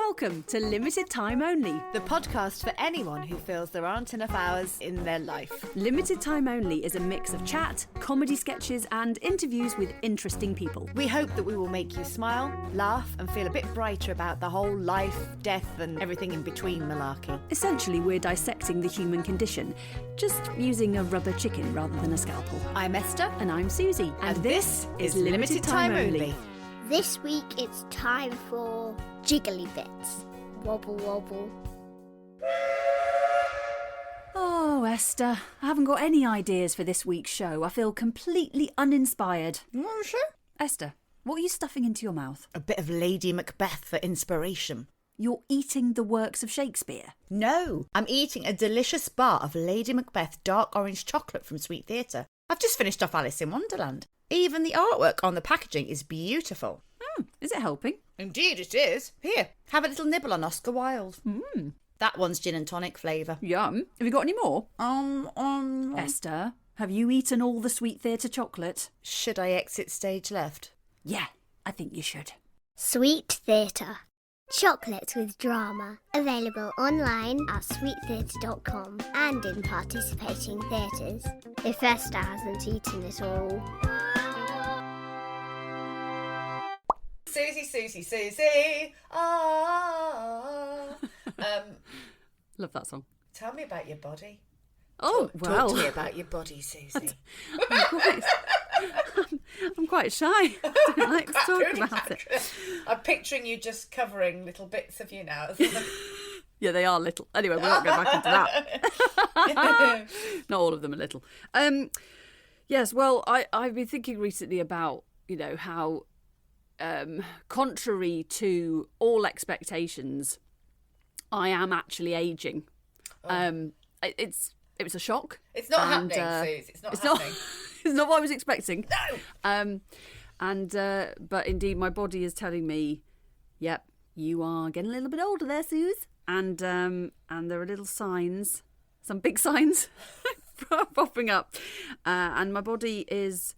Welcome to Limited Time Only. The podcast for anyone who feels there aren't enough hours in their life. Limited Time Only is a mix of chat, comedy sketches and interviews with interesting people. We hope that we will make you smile, laugh and feel a bit brighter about the whole life, death and everything in between malarkey. Essentially, we're dissecting the human condition, just using a rubber chicken rather than a scalpel. I'm Esther. And I'm Susie. And this is Limited Time Only. This week it's time for Jiggly Bits. Wobble wobble. Oh, Esther, I haven't got any ideas for this week's show. I feel completely uninspired. What show? Esther, what are you stuffing into your mouth? A bit of Lady Macbeth for inspiration. You're eating the works of Shakespeare? No, I'm eating a delicious bar of Lady Macbeth dark orange chocolate from Sweet Theatre. I've just finished off Alice in Wonderland. Even the artwork on the packaging is beautiful. Is it helping? Indeed it is. Here, have a little nibble on Oscar Wilde. That one's gin and tonic flavour. Yum. Have you got any more? Esther, have you eaten all the Sweet Theatre chocolate? Should I exit stage left? Yeah, I think you should. Sweet Theatre. Chocolates with drama. Available online at sweettheatre.com and in participating theatres. If Esther hasn't eaten it all. Susie, Susie, Susie. Love that song. Tell me about your body. Oh, Talk to me about your body, Susie. I'm quite shy. I don't like to talk about it. I'm picturing you just covering little bits of you now. Yeah, they are little. Anyway, we're not going back into that. Not all of them are little. Yes, well, I've been thinking recently about, how contrary to all expectations, I am actually ageing. It was a shock. It's not happening, Suze. It's not happening. It's not what I was expecting. No. But indeed, my body is telling me, yep, you are getting a little bit older there, Suze. And there are little signs, some big signs popping up. And my body is,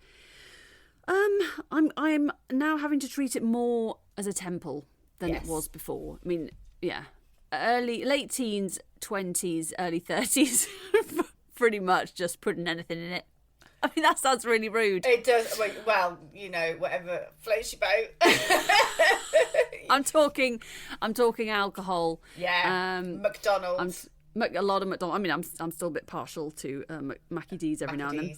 I'm now having to treat it more as a temple than it was before. I mean, yeah, late teens, 20s, early 30s, pretty much just putting anything in it. I mean, that sounds really rude. It does. Well, whatever floats your boat. I'm talking alcohol. Yeah. McDonald's. A lot of McDonald's. I mean, I'm still a bit partial to Mackie D's every now and then.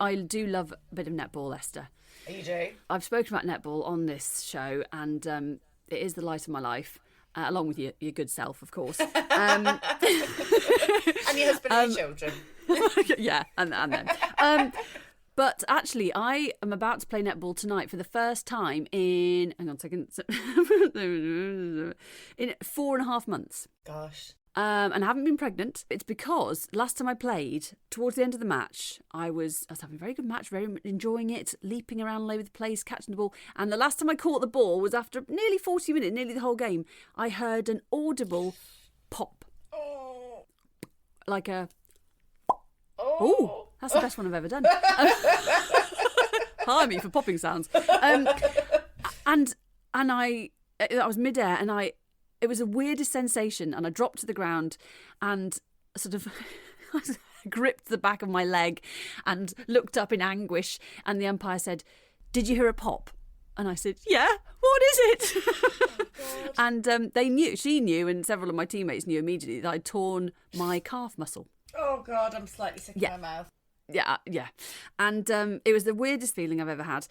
I do love a bit of netball, Esther. You do? I've spoken about netball on this show, and it is the light of my life. Along with your good self, of course. And your husband and your children. Yeah, and them. But actually, I am about to play netball tonight for the first time in, hang on a second, in 4.5 months. Gosh. And I haven't been pregnant. It's because last time I played, towards the end of the match, I was having a very good match, very enjoying it, leaping around all over the place, catching the ball. And the last time I caught the ball was after nearly 40 minutes, nearly the whole game. I heard an audible pop. Oh. Like a... Oh, that's the best one I've ever done. Hire me for popping sounds. And I was midair, and it was the weirdest sensation, and I dropped to the ground and sort of gripped the back of my leg and looked up in anguish, and the umpire said, "Did you hear a pop?" And I said, "Yeah, what is it?" Oh, and she knew, and several of my teammates knew immediately that I'd torn my calf muscle. Oh, God, I'm slightly sick in my mouth. Yeah. And it was the weirdest feeling I've ever had.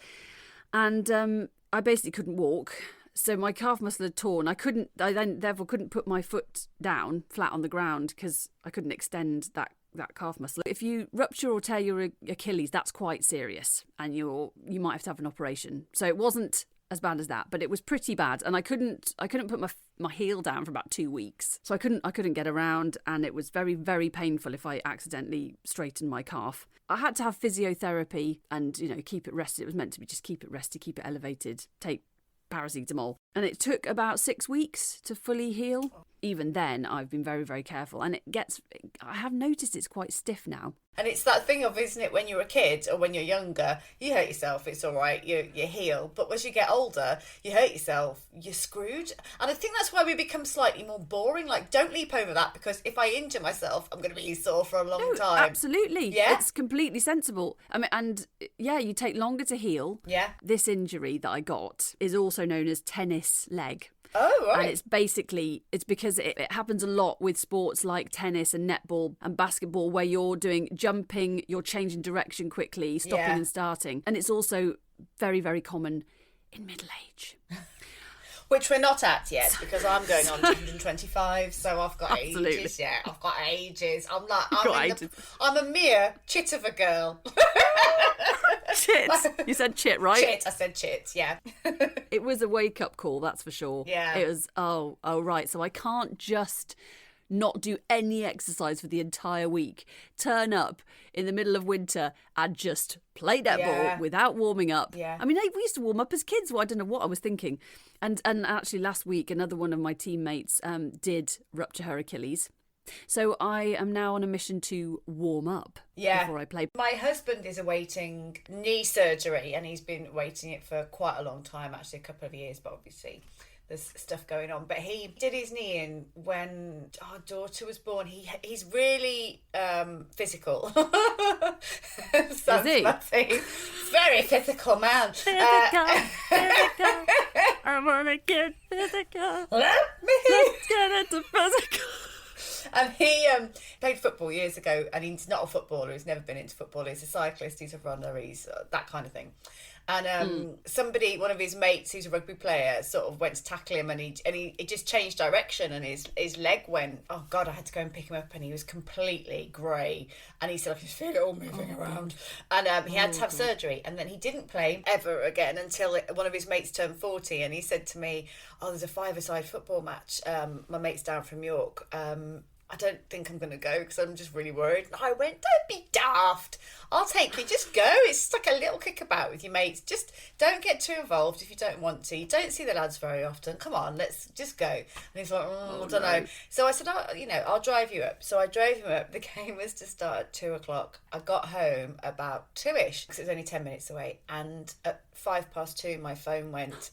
And I basically couldn't walk. So my calf muscle had torn. I then therefore couldn't put my foot down flat on the ground because I couldn't extend that calf muscle. If you rupture or tear your Achilles, that's quite serious, and you might have to have an operation. So it wasn't as bad as that, but it was pretty bad, and I couldn't put my heel down for about 2 weeks. So I couldn't get around, and it was very, very painful if I accidentally straightened my calf. I had to have physiotherapy and keep it rested. It was meant to be just keep it rested, keep it elevated, take paracetamol. And it took about 6 weeks to fully heal. Even then, I've been very, very careful. And I have noticed it's quite stiff now. And it's that thing of, isn't it, when you're a kid or when you're younger, you hurt yourself, it's all right, you heal. But as you get older, you hurt yourself, you're screwed. And I think that's why we become slightly more boring. Like, don't leap over that, because if I injure myself, I'm going to be sore for a long time. Absolutely. Yeah. It's completely sensible. I mean, and yeah, you take longer to heal. Yeah. This injury that I got is also known as tennis leg. Oh, right. And it's because it happens a lot with sports like tennis and netball and basketball, where you're doing jumping, you're changing direction quickly, stopping and starting. And it's also very, very common in middle age. Which we're not at yet, because I'm going on to 125, so I've got ages. Yeah, I've got ages. I'm a mere chit of a girl. Chit? You said chit, right? Chit, I said chit, yeah. It was a wake-up call, that's for sure. Yeah. It was, oh, right, so I can't just not do any exercise for the entire week, turn up in the middle of winter and just play netball without warming up. Yeah. I mean, we used to warm up as kids. Well, I don't know what I was thinking. And actually last week, another one of my teammates did rupture her Achilles. So I am now on a mission to warm up before I play. My husband is awaiting knee surgery, and he's been waiting it for quite a long time, actually a couple of years, but obviously there's stuff going on. But he did his knee in when our daughter was born. He's really physical. Is he? Very physical man. Physical. I want to get physical. Let me. Let's get into physical. And he played football years ago, and he's not a footballer. He's never been into football. He's a cyclist. He's a runner. He's that kind of thing. And one of his mates, who's a rugby player, sort of went to tackle him, and he just changed direction, and his leg went. Oh God! I had to go and pick him up, and he was completely grey. And he said, "I can feel it all moving around." And he had to have surgery, and then he didn't play ever again until one of his mates turned 40. And he said to me, "Oh, there's a five-a-side football match. My mate's down from York. I don't think I'm going to go because I'm just really worried." And I went, "Don't be daft. I'll take you. Just go. It's like a little kickabout with your mates. Just don't get too involved if you don't want to. You don't see the lads very often. Come on, let's just go." And he's like, I don't know. So I said, I'll drive you up. So I drove him up. The game was to start at 2:00. I got home about 2ish because it was only 10 minutes away. And at 2:05, my phone went.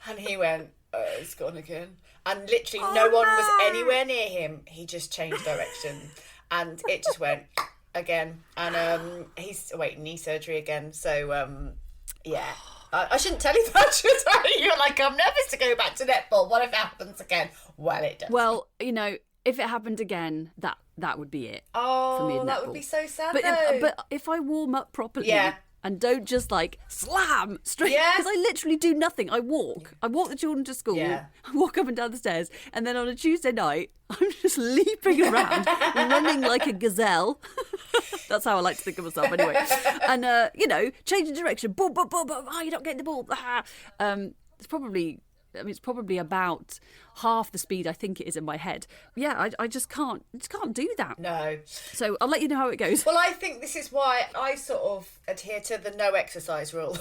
And he went, "It's gone again." And literally no one was anywhere near him. He just changed direction. And it just went again. And he's awaiting knee surgery again. So, yeah. I shouldn't tell you that, should I? You're like, I'm nervous to go back to netball. What if it happens again? Well, it does. Well, if it happened again, that would be it. Oh, for me in that netball. would be so sad, but if I warm up properly... Yeah. And don't just slam straight. Because I literally do nothing. I walk the children to school. Yeah. I walk up and down the stairs. And then on a Tuesday night, I'm just leaping around, running like a gazelle. That's how I like to think of myself anyway. And, changing direction. Boom, boom, boom, boom. Oh, you're not getting the ball. It's probably about half the speed I think it is in my head. Yeah, I just can't do that. No. So I'll let you know how it goes. Well, I think this is why I sort of adhere to the no exercise rule.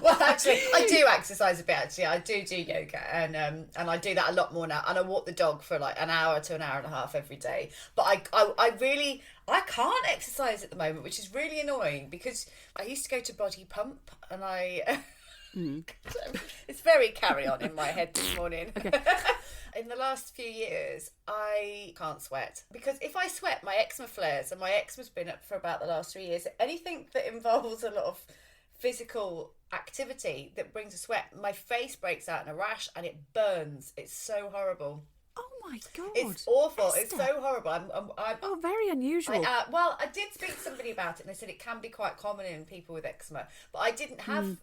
Well, actually, I do exercise a bit, actually. I do yoga, and I do that a lot more now. And I walk the dog for like an hour to an hour and a half every day. But I can't exercise at the moment, which is really annoying, because I used to go to Body Pump, and it's very carry on in my head this morning. Okay. In the last few years, I can't sweat, because if I sweat, my eczema flares, and my eczema's been up for about the last 3 years. Anything that involves a lot of physical activity that brings a sweat, my face breaks out in a rash and it burns. It's so horrible. Oh my God. It's awful. Esther. It's so horrible. I'm very unusual. I did speak to somebody about it, and they said it can be quite common in people with eczema, but I didn't have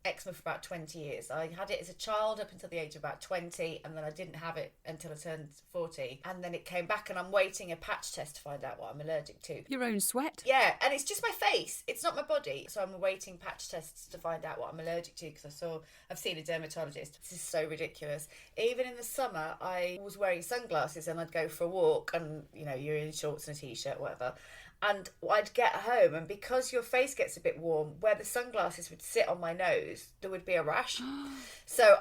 eczema for about 20 years. I had it as a child up until the age of about 20, and then I didn't have it until I turned 40, and then it came back, and I'm waiting a patch test to find out what I'm allergic to. Your own sweat? Yeah, and it's just my face. It's not my body. So I'm awaiting patch tests to find out what I'm allergic to, because I've seen a dermatologist. This is so ridiculous. Even in the summer, I was wearing sunglasses, and I'd go for a walk, and you're in shorts and a t-shirt, whatever. And I'd get home, and because your face gets a bit warm, where the sunglasses would sit on my nose, there would be a rash. So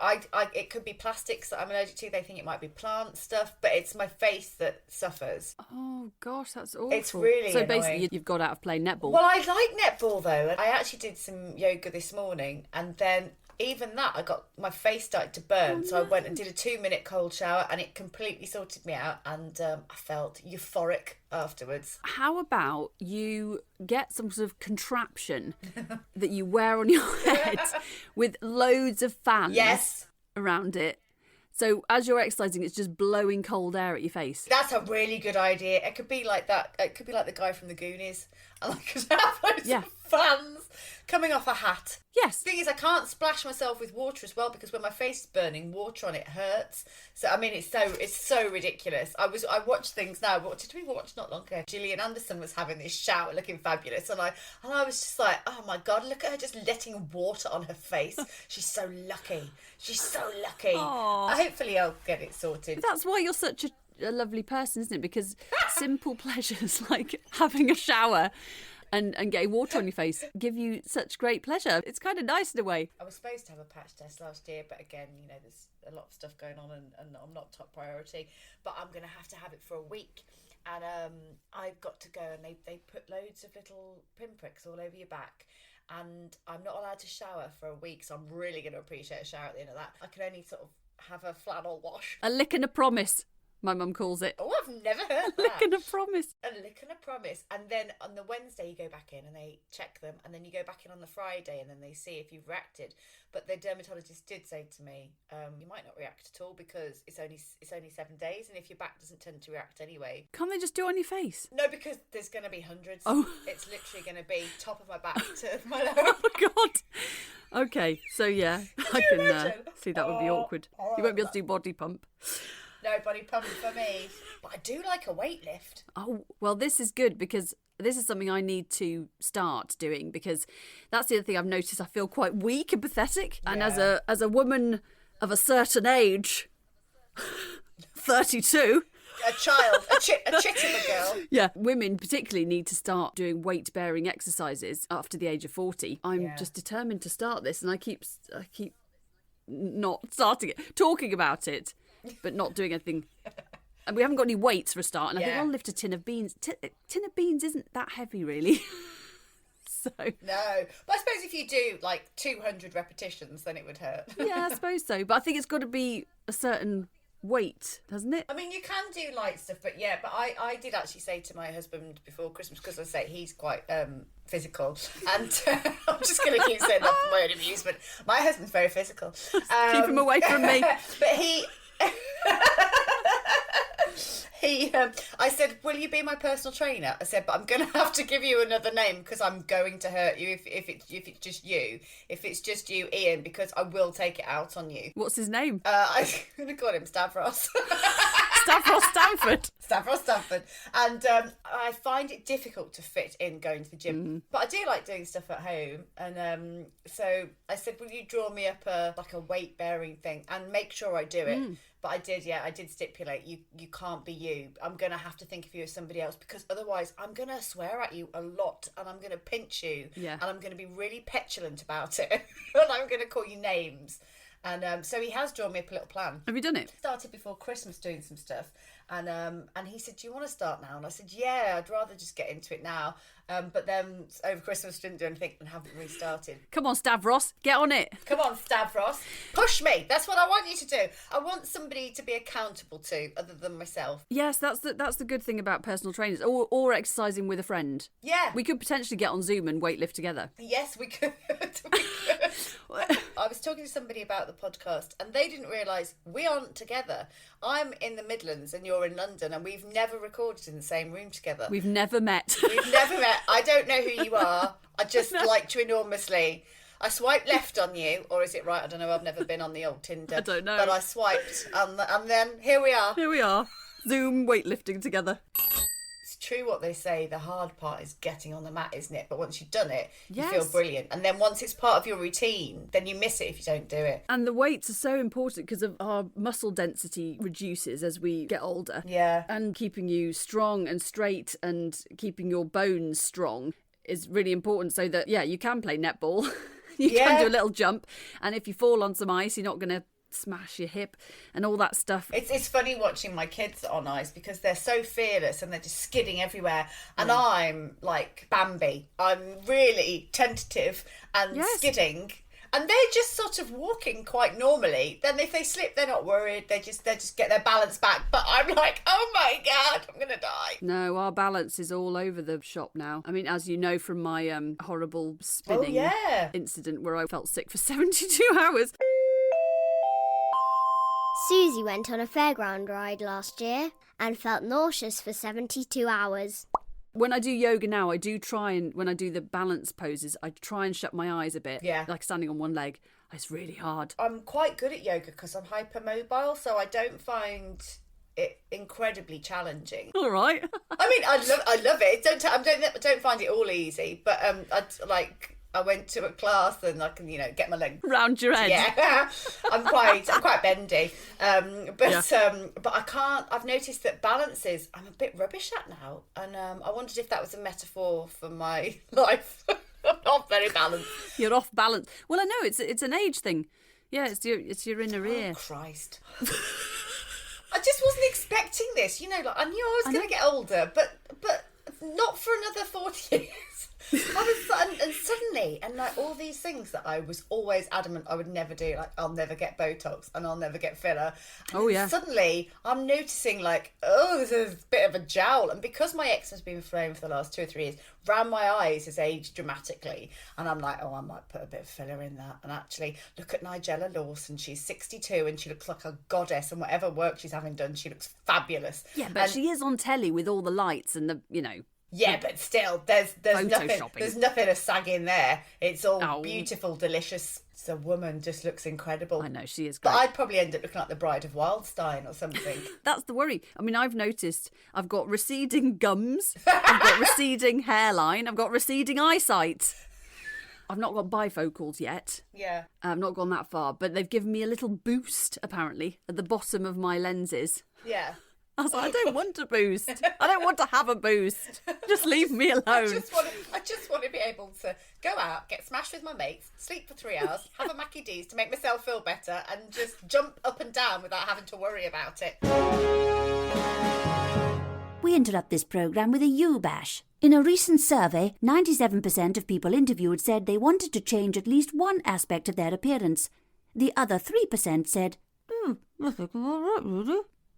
it could be plastics that I'm allergic to. They think it might be plant stuff, but it's my face that suffers. Oh gosh, that's awful. It's really so annoying. basically you've got out of playing netball. Well, I like netball though. I actually did some yoga this morning, and then even that, my face started to burn. So I went and did a 2-minute cold shower, and it completely sorted me out, and I felt euphoric afterwards. How about you get some sort of contraption that you wear on your head with loads of fans around it? So as you're exercising, it's just blowing cold air at your face. That's a really good idea. It could be like that. It could be like the guy from the Goonies. And I could have loads of fans coming off a hat. Yes. The thing is, I can't splash myself with water as well, because when my face is burning, water on it hurts. So I mean, it's so ridiculous. I watch things now. What did we watch not long ago? Gillian Anderson was having this shower, looking fabulous, and I was just like, oh my god, look at her just letting water on her face. She's so lucky. She's so lucky. Hopefully, I'll get it sorted. That's why you're such a lovely person, isn't it? Because simple pleasures like having a shower and getting water on your face give you such great pleasure. It's kind of nice in a way. I was supposed to have a patch test last year, but again, there's a lot of stuff going on, and I'm not top priority. But I'm going to have it for a week. And I've got to go, and they put loads of little pinpricks all over your back. And I'm not allowed to shower for a week, so I'm really going to appreciate a shower at the end of that. I can only sort of have a flannel wash. A lick and a promise, my mum calls it. Oh, I've never heard that. A lick and a promise. A lick and a promise. And then on the Wednesday you go back in and they check them, and then you go back in on the Friday and then they see if you've reacted. But the dermatologist did say to me, you might not react at all because it's only 7 days, and if your back doesn't tend to react anyway. Can't they just do it on your face? No, because there's going to be hundreds. Oh. It's literally going to be top of my back to my lower. Oh God. Okay, so yeah, I can see that would be awkward. You won't be able to do body pump. No body pump for me. But I do like a weight lift. Oh, well, this is good because this is something I need to start doing, because that's the other thing I've noticed. I feel quite weak and pathetic. And as a woman of a certain age, 32... A child, a chit of a girl. Yeah, women particularly need to start doing weight-bearing exercises after the age of 40. I'm just determined to start this, and I keep not starting it, talking about it, but not doing anything. And we haven't got any weights for a start, and I think I'll lift a tin of beans. Tin of beans isn't that heavy, really. So no, but I suppose if you do like 200 repetitions, then it would hurt. Yeah, I suppose so. But I think it's got to be a certain weight, hasn't it? I mean, you can do light stuff, but I did actually say to my husband before Christmas, because I say he's quite physical, and I'm just going to keep saying that for my own amusement. My husband's very physical. Keep him away from me. But he... I said, will you be my personal trainer? I said, but I'm going to have to give you another name because I'm going to hurt you if it's just you. If it's just you, Ian, because I will take it out on you. What's his name? I'm going to call him Stavros. Stavros Stanford. Stavros Stanford. And I find it difficult to fit in going to the gym. But I do like doing stuff at home. And so I said, will you draw me up a weight-bearing thing and make sure I do it? But I did stipulate you can't be you. I'm going to have to think of you as somebody else, because otherwise I'm going to swear at you a lot, and I'm going to pinch you, and I'm going to be really petulant about it, and I'm going to call you names. And so he has drawn me up a little plan. Have you done it? Started before Christmas doing some stuff, and he said, do you want to start now? And I said, yeah, I'd rather just get into it now. But then over Christmas didn't do anything and haven't restarted. Come on, Stavros, get on it. Come on, Stavros, push me. That's what I want you to do. I want somebody to be accountable to other than myself. Yes, that's the good thing about personal trainers, or exercising with a friend. Yeah, we could potentially get on Zoom and weightlift together. Yes, we could. I was talking to somebody about the podcast, and they didn't realise we aren't together. I'm in the Midlands and you're in London, and we've never recorded in the same room together. We've never met. We've never met. I don't know who you are. I just liked you enormously. I swiped left on you, or is it right? I don't know. I've never been on the old Tinder. I don't know. But I swiped, and then here we are. Here we are. Zoom weightlifting together. It's true what they say, the hard part is getting on the mat, isn't it? But once you've done it, Yes. you feel brilliant. And then once it's part of your routine, then you miss it if you don't do it. And the weights are so important because of our muscle density reduces as we get older. Yeah. And keeping you strong and straight and keeping your bones strong is really important so that, you can play netball. You can do a little jump. And if you fall on some ice, you're not going to smash your hip and all that stuff. It's funny watching my kids on ice because they're so fearless and they're just skidding everywhere. And I'm like Bambi. I'm really tentative and skidding. And they're just sort of walking quite normally. Then if they slip, they're not worried. They just get their balance back. But I'm like, oh my God, I'm going to die. No, our balance is all over the shop now. I mean, as you know from my horrible spinning incident where I felt sick for 72 hours. Susie went on a fairground ride last year and felt nauseous for 72 hours. When I do yoga now, I do try and, when I do the balance poses, I try and shut my eyes a bit. Yeah. Like standing on one leg. It's really hard. I'm quite good at yoga because I'm hypermobile, so I don't find it incredibly challenging. All right. I mean, I love it. Don't find it all easy, but I went to a class and I can, get my leg round your head. Yeah, I'm quite bendy, but I can't. I've noticed that balances I'm a bit rubbish at now, and I wondered if that was a metaphor for my life. I'm not very balanced. You're off balance. Well, I know it's an age thing. Yeah, it's your inner ear. Oh Christ. I just wasn't expecting this. I knew I was going to get older, but not for another 40 years. Suddenly, all these things that I was always adamant I would never do, like I'll never get Botox and I'll never get filler. Suddenly, I'm noticing there's a bit of a jowl, and because my eczema's been flowing for the last 2 or 3 years, round my eyes has aged dramatically, and I'm like, I might put a bit of filler in that. And actually, look at Nigella Lawson. She's 62 and she looks like a goddess, and whatever work she's having done, she looks fabulous. Yeah, but she is on telly with all the lights and the. Yeah, but still, there's nothing of sagging there. It's all beautiful, delicious. The woman just looks incredible. I know, she is great. But I'd probably end up looking like the Bride of Wildstein or something. That's the worry. I mean, I've noticed I've got receding gums, I've got receding hairline, I've got receding eyesight. I've not got bifocals yet. Yeah. I've not gone that far, but they've given me a little boost, apparently, at the bottom of my lenses. Yeah. I was like, I don't want a boost. I don't want to have a boost. Just leave me alone. I just want to be able to go out, get smashed with my mates, sleep for 3 hours, have a Mackie D's to make myself feel better, and just jump up and down without having to worry about it. We interrupt this programme with a U-bash. In a recent survey, 97% of people interviewed said they wanted to change at least one aspect of their appearance. The other 3% said,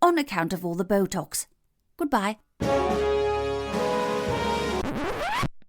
on account of all the Botox. Goodbye.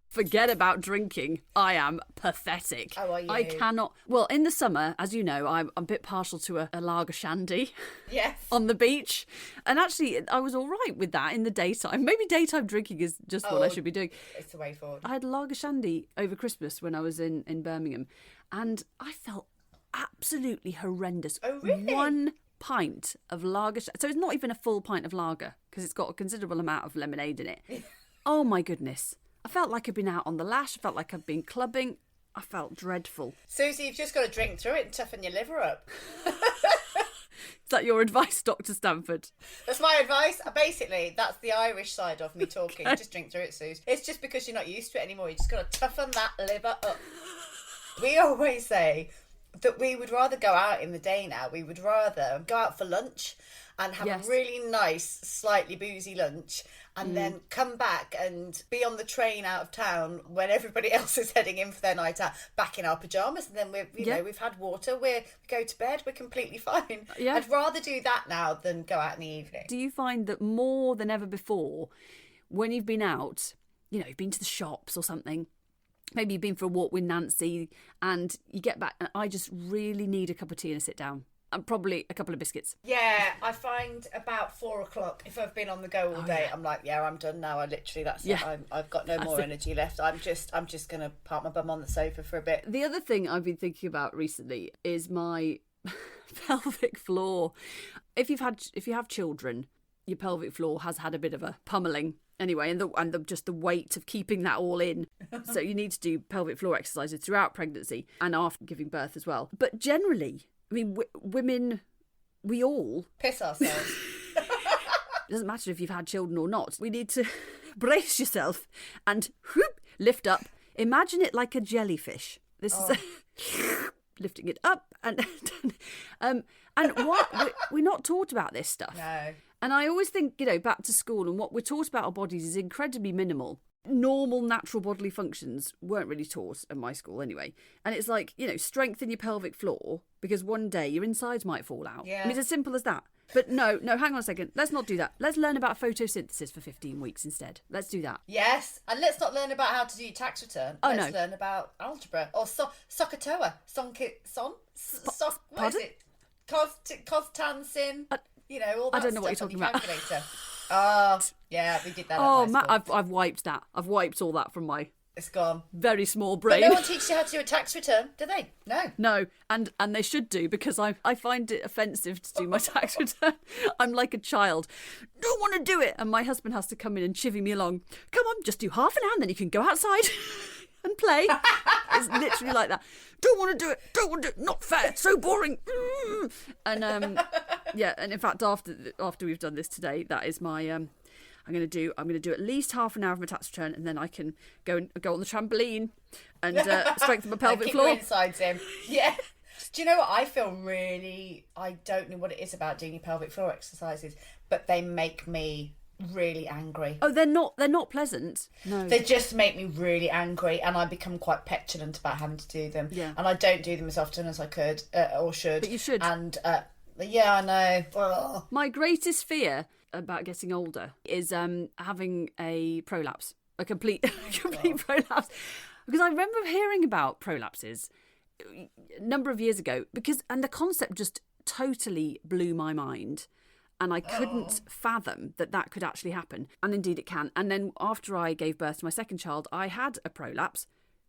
Forget about drinking. I am pathetic. How are you? I cannot. Well, in the summer, as you know, I'm a bit partial to a lager shandy. Yes. On the beach. And actually, I was all right with that in the daytime. Maybe daytime drinking is just what I should be doing. It's the way forward. I had lager shandy over Christmas when I was in Birmingham, and I felt absolutely horrendous. Oh, really? 1 pint of lager. So it's not even a full pint of lager because it's got a considerable amount of lemonade in it. Oh my goodness. I felt like I'd been out on the lash. I felt like I'd been clubbing. I felt dreadful. Susie, you've just got to drink through it and toughen your liver up. Is that your advice, Dr. Stanford? That's my advice. Basically, that's the Irish side of me talking. Okay. Just drink through it, Suze. It's just because you're not used to it anymore. You just got to toughen that liver up. We always say that we would rather go out in the day now. We would rather go out for lunch and have a really nice, slightly boozy lunch, and then come back and be on the train out of town when everybody else is heading in for their night out, back in our pyjamas, and then we've had water, we go to bed, we're completely fine. Yeah. I'd rather do that now than go out in the evening. Do you find that more than ever before, when you've been out, you've been to the shops or something, maybe you've been for a walk with Nancy and you get back and I just really need a cup of tea and a sit down. And probably a couple of biscuits. Yeah, I find about 4 o'clock, if I've been on the go all day, I'm like, I'm done now. That's it. I've got no more energy left. I'm just going to park my bum on the sofa for a bit. The other thing I've been thinking about recently is my pelvic floor. If you have children, your pelvic floor has had a bit of a pummeling anyway, and just the weight of keeping that all in. So you need to do pelvic floor exercises throughout pregnancy and after giving birth as well. But generally, I mean, women, we all piss ourselves. It doesn't matter if you've had children or not. We need to brace yourself and whoop, lift up. Imagine it like a jellyfish. This is lifting it up and what we're not taught about this stuff. No. And I always think, back to school, and what we're taught about our bodies is incredibly minimal. Normal, natural bodily functions weren't really taught at my school anyway. And it's like, strengthen your pelvic floor because one day your insides might fall out. Yeah. I mean, it's as simple as that. But no, hang on a second. Let's not do that. Let's learn about photosynthesis for 15 weeks instead. Let's do that. Yes. And let's not learn about how to do your tax return. Let's learn about algebra or SOHCAHTOA. What is it? Cos, tan, sin. All that I don't know what you're stuff talking on your about. calculator. Oh, yeah, we did that. Oh, at my Matt, school. I've wiped that. I've wiped all that from my It's gone. very small But brain. no one teaches you how to do a tax return, do they? No. No, and they should do, because I find it offensive to do my tax return. I'm like a child. Don't want to do it. And my husband has to come in and chivvy me along. Come on, just do half an hour and then you can go outside and play. It's literally like that. Don't want to do it. Don't want to do it. Not fair. So boring. And and in fact, after we've done this today, that is my I'm going to do at least half an hour of my tax return, and then I can go on the trampoline and strengthen my pelvic floor. Keep your insides in. Yeah. Do you know what? I feel I don't know what it is about doing your pelvic floor exercises, but they make me really angry. Oh, they're not pleasant. No. They just make me really angry, and I become quite petulant about having to do them. Yeah. And I don't do them as often as I could or should. But you should. And yeah, I know. Ugh. My greatest fear about getting older is having a prolapse, a complete prolapse, because I remember hearing about prolapses a number of years ago, and the concept just totally blew my mind. And I couldn't fathom that could actually happen. And indeed it can. And then after I gave birth to my second child, I had a prolapse.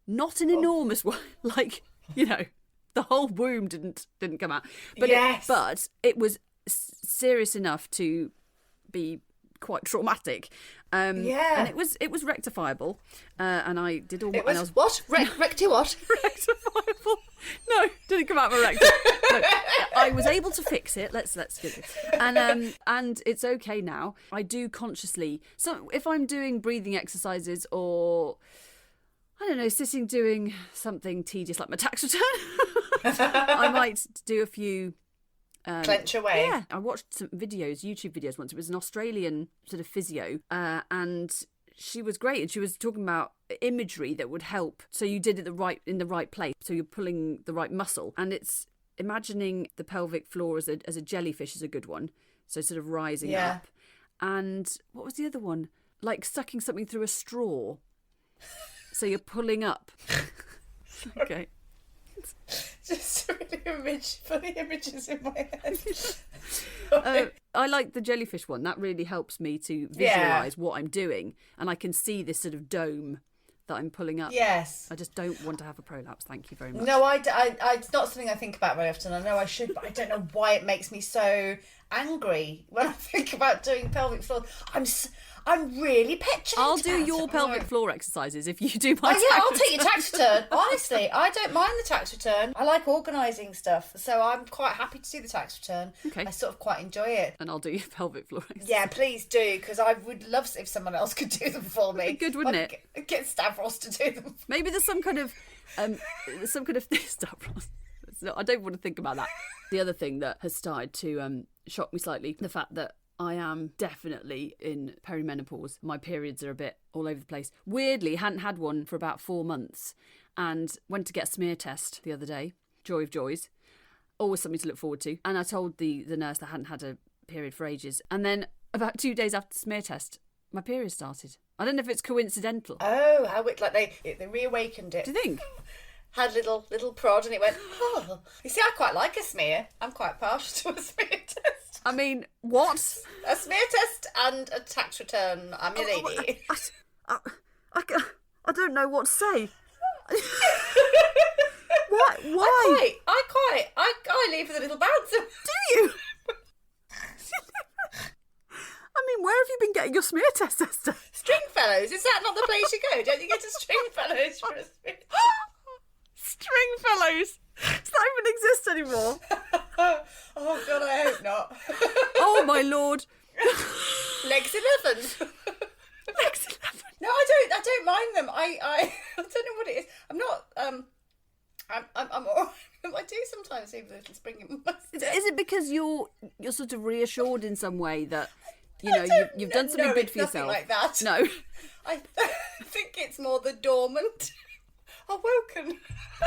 Not an enormous one. Like, the whole womb didn't come out. But yes. It was serious enough to be quite traumatic. Yeah. And it was rectifiable. And I did all my... It was what? Recti what? Rectifiable. No, didn't come out my rectum. No, I was able to fix it. Let's get it. And it's okay now. I do consciously. So if I'm doing breathing exercises or I don't know, sitting doing something tedious like my tax return, I might do a few. Clench away. Yeah, I watched some YouTube videos once. It was an Australian sort of physio, and she was great, and she was talking about imagery that would help. So you did it in the right place. So you're pulling the right muscle, and it's imagining the pelvic floor as a jellyfish is a good one. So sort of rising up. And what was the other one? Like sucking something through a straw. So you're pulling up. Okay. Just really funny images in my head. I like the jellyfish one. That really helps me to visualise what I'm doing, and I can see this sort of dome that I'm pulling up. Yes. I just don't want to have a prolapse. Thank you very much. No, it's not something I think about very often. I know I should, but I don't know why it makes me so angry when I think about doing pelvic floor. I'm really petulant. I'll do your pelvic floor exercises if you do my tax I'll return. take your tax return. Honestly, I don't mind the tax return. I like organising stuff, so I'm quite happy to do the tax return. Okay. I sort of quite enjoy it. And I'll do your pelvic floor exercises. Yeah, please do, because I would love if someone else could do them for me. It'd be good, wouldn't it? Get Stavros to do them. Maybe there's some kind of stuff. No, I don't want to think about that. The other thing that has started to shock me slightly, the fact that I am definitely in perimenopause. My periods are a bit all over the place. Weirdly, hadn't had one for about 4 months and went to get a smear test the other day. Joy of joys. Always something to look forward to. And I told the nurse that I hadn't had a period for ages. And then about 2 days after the smear test, my period started. I don't know if it's coincidental. Oh, how like they reawakened it. Do you think? Had a little prod and it went, oh. You see, I quite like a smear. I'm quite partial to a smear test. I mean, what? A smear test and a tax return. I'm your lady. I don't know what to say. Why? I leave with a little bounce. Do you? you been getting your smear test, Esther? Stringfellows, is that not the place you go? Don't you go to Stringfellows for a smear? Stringfellows? Does that even exist anymore? Oh God, I hope not. Oh my lord. Legs 11. Legs 11. No, I don't mind them. I don't know what it is. I'm not. I'm all right. I do sometimes see a little spring in my step. Is it because you're sort of reassured in some way that you've done something good for yourself? Like that. No. I think it's more the dormant awoken.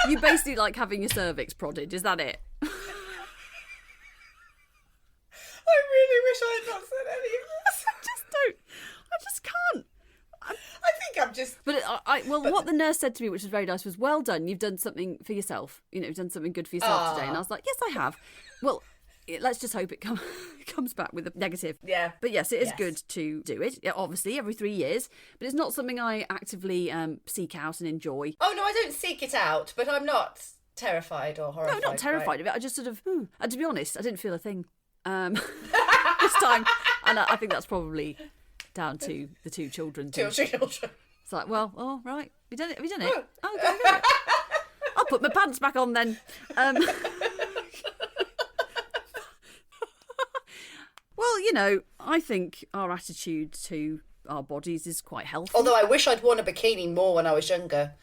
You basically like having your cervix prodded. Is that it? I really wish I had not said any of this. I just can't. I think I'm just. But what the nurse said to me, which was very nice, was, "Well done. You've done something for yourself. You've done something good for yourself today." And I was like, "Yes, I have." Well, let's just hope it comes back with a negative. Yeah. But yes, it is good to do it. Yeah, obviously, every 3 years. But it's not something I actively seek out and enjoy. Oh no, I don't seek it out, but I'm not terrified or horrified. No, not terrified of it. I just sort of. And to be honest, I didn't feel a thing this time, and I think that's probably down to the two children. Two children. It's like, well, oh right, have you done it? Oh, go. I'll put my pants back on then. Well, I think our attitude to our bodies is quite healthy. Although I wish I'd worn a bikini more when I was younger.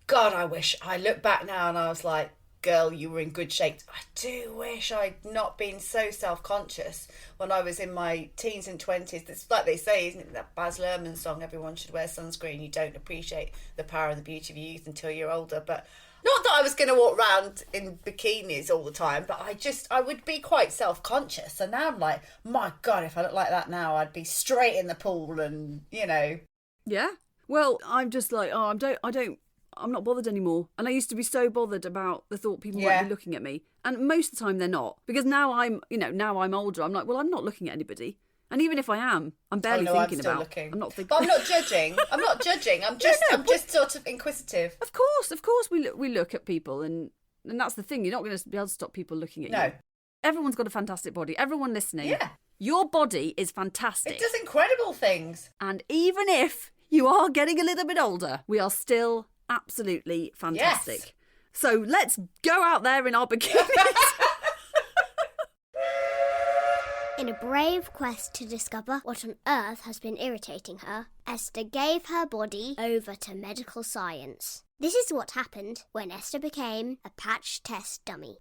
God, I wish. I look back now and I was like, girl, you were in good shape. I do wish I'd not been so self-conscious when I was in my teens and 20s. It's like they say, isn't it, that Baz Luhrmann song, everyone should wear sunscreen. You don't appreciate the power and the beauty of youth until you're older. But not that I was going to walk around in bikinis all the time, but I would be quite self-conscious. And now I'm like, my God, if I look like that now, I'd be straight in the pool and, Yeah. Well, I'm just like, I'm not bothered anymore. And I used to be so bothered about the thought people might be looking at me. And most of the time they're not. Because now I'm older. I'm like, well, I'm not looking at anybody. And even if I am, I'm barely thinking about. Looking. I'm not thinking. But I'm not judging. I'm just sort of inquisitive. Of course we look at people and that's the thing. You're not going to be able to stop people looking at you. No. Everyone's got a fantastic body. Everyone listening. Yeah. Your body is fantastic. It does incredible things. And even if you are getting a little bit older, we are still absolutely fantastic. Yes. So let's go out there in our bikinis. In a brave quest to discover what on earth has been irritating her, Esther gave her body over to medical science. This is what happened when Esther became a patch test dummy.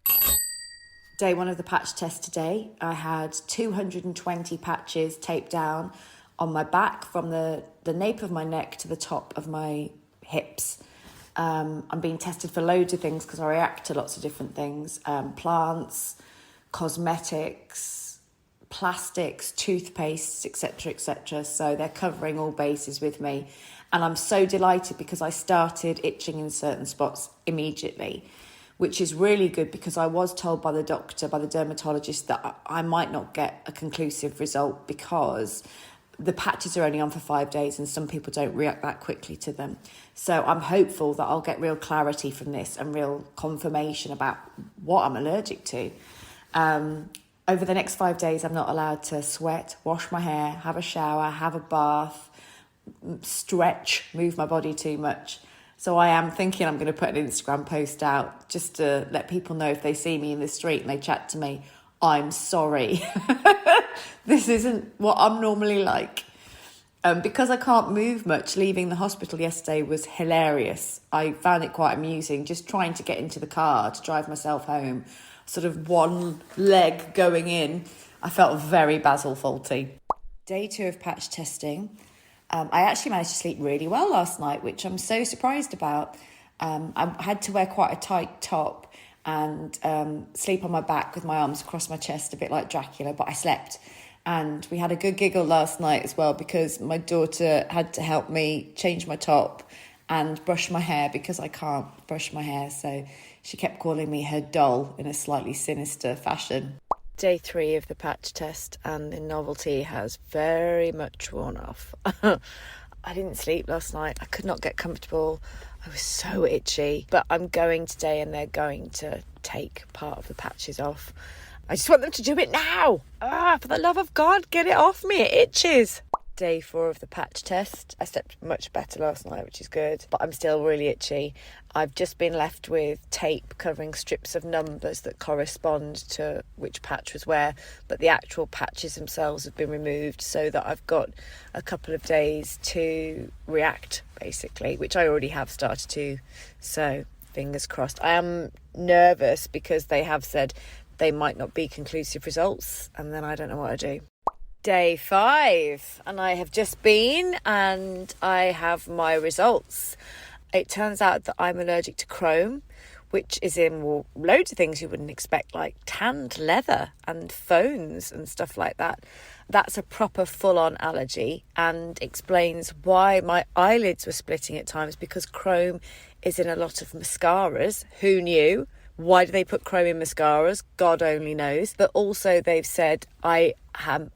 Day one of the patch test today, I had 220 patches taped down on my back from the nape of my neck to the top of my hips. I'm being tested for loads of things because I react to lots of different things. Plants, cosmetics, plastics, toothpastes, etc., etc. So they're covering all bases with me. And I'm so delighted because I started itching in certain spots immediately, which is really good because I was told by the doctor, by the dermatologist, that I might not get a conclusive result because the patches are only on for 5 days and some people don't react that quickly to them. So I'm hopeful that I'll get real clarity from this and real confirmation about what I'm allergic to. Over the next 5 days, I'm not allowed to sweat, wash my hair, have a shower, have a bath, stretch, move my body too much. So I am thinking I'm going to put an Instagram post out just to let people know if they see me in the street and they chat to me, I'm sorry. This isn't what I'm normally like. Because I can't move much, leaving the hospital yesterday was hilarious. I found it quite amusing, just trying to get into the car to drive myself home. Sort of one leg going in. I felt very Basil faulty. Day 2 of patch testing. I actually managed to sleep really well last night, which I'm so surprised about. I had to wear quite a tight top and sleep on my back with my arms across my chest, a bit like Dracula, but I slept. And we had a good giggle last night as well because my daughter had to help me change my top and brush my hair because I can't brush my hair. So she kept calling me her doll in a slightly sinister fashion. Day 3 of the patch test and the novelty has very much worn off. I didn't sleep last night. I could not get comfortable. I was so itchy. But I'm going today and they're going to take part of the patches off. I just want them to do it now. For the love of God, get it off me. It itches. day 4 of the patch test. I slept much better last night, which is good, but I'm still really itchy. I've just been left with tape covering strips of numbers that correspond to which patch was where, but the actual patches themselves have been removed so that I've got a couple of days to react, basically, which I already have started to, so fingers crossed. I am nervous because they have said they might not be conclusive results, and then I don't know what to do. Day 5, and I have just been, and I have my results. It turns out that I'm allergic to chrome, which is in loads of things you wouldn't expect, like tanned leather and phones and stuff like that. That's a proper full-on allergy and explains why my eyelids were splitting at times, because chrome is in a lot of mascaras. Who knew? Why do they put chrome in mascaras? God only knows. But also they've said I am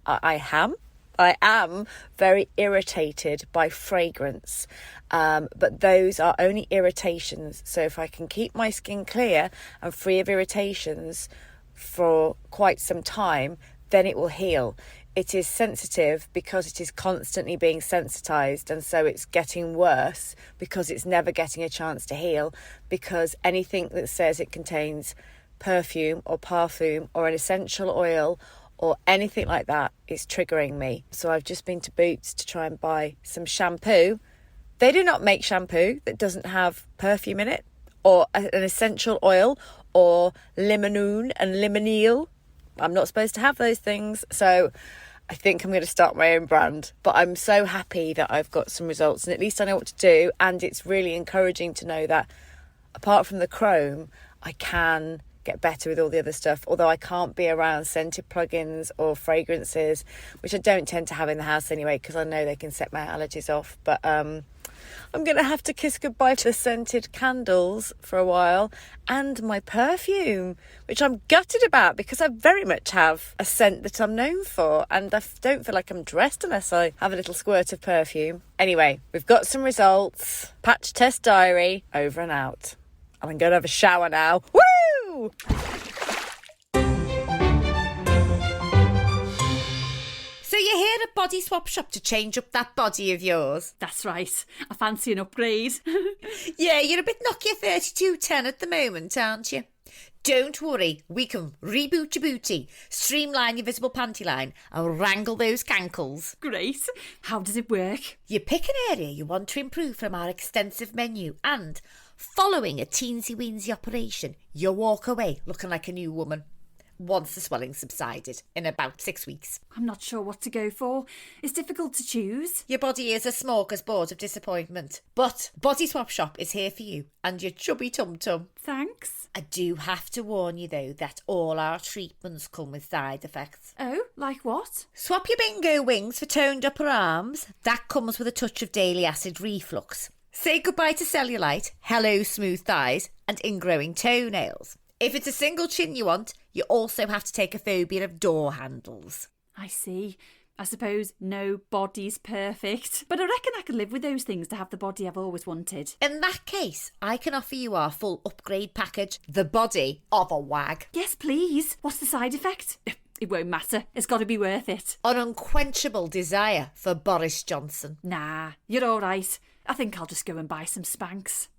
very irritated by fragrance. But those are only irritations. So if I can keep my skin clear and free of irritations for quite some time, then it will heal. It is sensitive because it is constantly being sensitized, and so it's getting worse because it's never getting a chance to heal, because anything that says it contains perfume or parfum or an essential oil or anything like that is triggering me. So I've just been to Boots to try and buy some shampoo. They do not make shampoo that doesn't have perfume in it or an essential oil or limonene and limonene. I'm not supposed to have those things, so I think I'm going to start my own brand. But I'm so happy that I've got some results, and at least I know what to do. And it's really encouraging to know that apart from the chrome, I can get better with all the other stuff, although I can't be around scented plugins or fragrances, which I don't tend to have in the house anyway, because I know they can set my allergies off. But I'm going to have to kiss goodbye to the scented candles for a while and my perfume, which I'm gutted about because I very much have a scent that I'm known for, and I don't feel like I'm dressed unless I have a little squirt of perfume. Anyway, we've got some results. Patch test diary, over and out. And I'm going to have a shower now. Woo! So you're here at Body Swap Shop to change up that body of yours? That's right. I fancy an upgrade. Yeah, you're a bit Nokia 3210 at the moment, aren't you? Don't worry, we can reboot your booty, streamline your visible panty line and wrangle those cankles. Great. How does it work? You pick an area you want to improve from our extensive menu, and following a teensy-weensy operation, you walk away looking like a new woman. Once the swelling subsided in about 6 weeks. I'm not sure what to go for. It's difficult to choose. Your body is a smorgasbord of disappointment. But Body Swap Shop is here for you and your chubby tum-tum. Thanks. I do have to warn you, though, that all our treatments come with side effects. Oh, like what? Swap your bingo wings for toned upper arms. That comes with a touch of daily acid reflux. Say goodbye to cellulite, hello smooth thighs, and ingrowing toenails. If it's a single chin you want, you also have to take a phobia of door handles. I see. I suppose no body's perfect. But I reckon I could live with those things to have the body I've always wanted. In that case, I can offer you our full upgrade package, the body of a wag. Yes, please. What's the side effect? It won't matter. It's got to be worth it. An unquenchable desire for Boris Johnson. Nah, you're all right. I think I'll just go and buy some Spanx.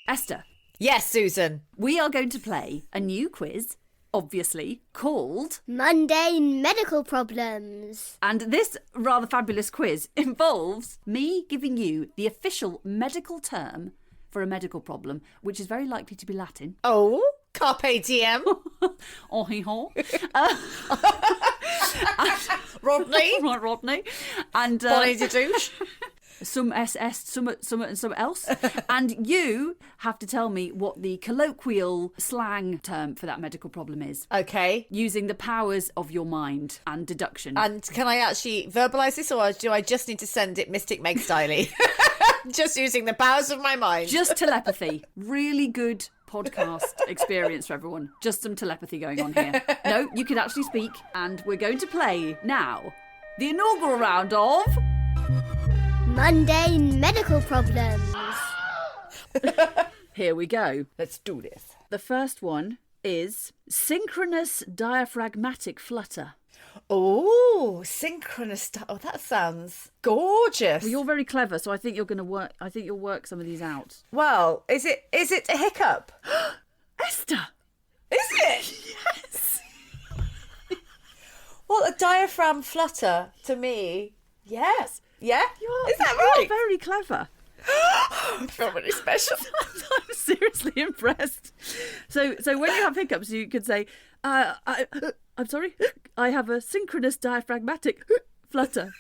Esther. Yes, Susan. We are going to play a new quiz, obviously, called Mundane Medical Problems. And this rather fabulous quiz involves me giving you the official medical term for a medical problem, which is very likely to be Latin. Oh, carpe diem. Oh, hee haw. Rodney. Right, Rodney. And Bonnie de douche. some SS, some and some else. And you have to tell me what the colloquial slang term for that medical problem is. Okay. Using the powers of your mind and deduction. And can I actually verbalise this, or do I just need to send it Mystic Meg styly? Just using the powers of my mind. Just telepathy. Really good podcast experience for everyone. Just some telepathy going on here. No, you can actually speak. And we're going to play now the inaugural round of Mundane Medical Problems. Here we go. Let's do this. The first one is synchronous diaphragmatic flutter. Oh, synchronous. Oh, that sounds gorgeous. Well, you're very clever, so I think you're going to work. I think you'll work some of these out. Well, is it a hiccup? Esther, Is it? yes. Well, a diaphragm flutter to me. Yes. Yeah. Is that You're right? very clever. I feel really special. I'm seriously impressed. So when you have hiccups, you could say, I'm sorry, I have a synchronous diaphragmatic flutter.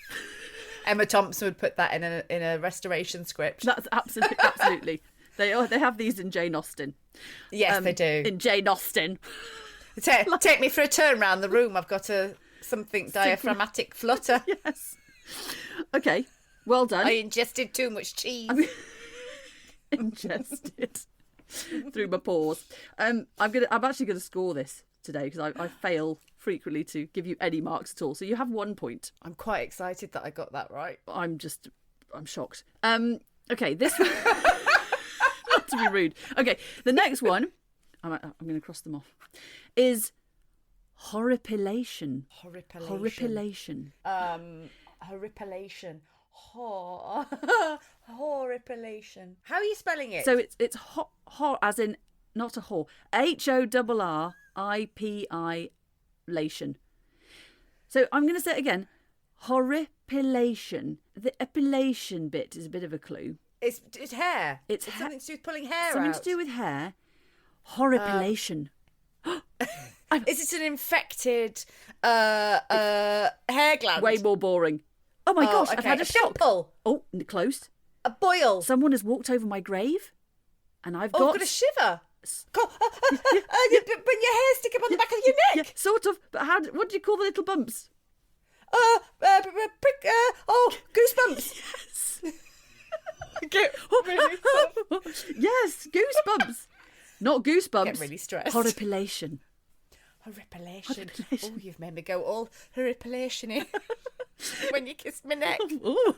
Emma Thompson would put that in a restoration script. That's absolutely. They have these in Jane Austen. Yes, they do. In Jane Austen. Take me for a turn round the room. I've got something diaphragmatic flutter. Yes. Okay. Well done. I ingested too much cheese. Ingested through my pores. I'm actually gonna score this today because I fail frequently to give you any marks at all. So you have 1 point. I'm quite excited that I got that right. I'm shocked. Okay, this one. Not to be rude. Okay, the next one. I'm going to cross them off. Is horripilation. Horripilation. Horripilation. Horripilation. How are you spelling it? So it's hor as in not a whore. HORRIPI-lation. So I'm going to say it again. Horripilation. The epilation bit is a bit of a clue. It's hair. It's something to do with pulling hair Something out. to do with hair. Horripilation. Is it an infected hair gland? Way more boring. Oh my gosh, okay. I've had a shock. pimple. Oh, close. A boil. Someone has walked over my grave and I've I've got got a shiver. When your hair stick up on the back of your Yeah, neck. sort of. But what do you call the little bumps? Goosebumps. Yes. Yes, goosebumps. Not goosebumps. Get really stressed. Horripilation. Horripilation. Oh, you've made me go all horripilation-y when you kissed my neck. Ooh.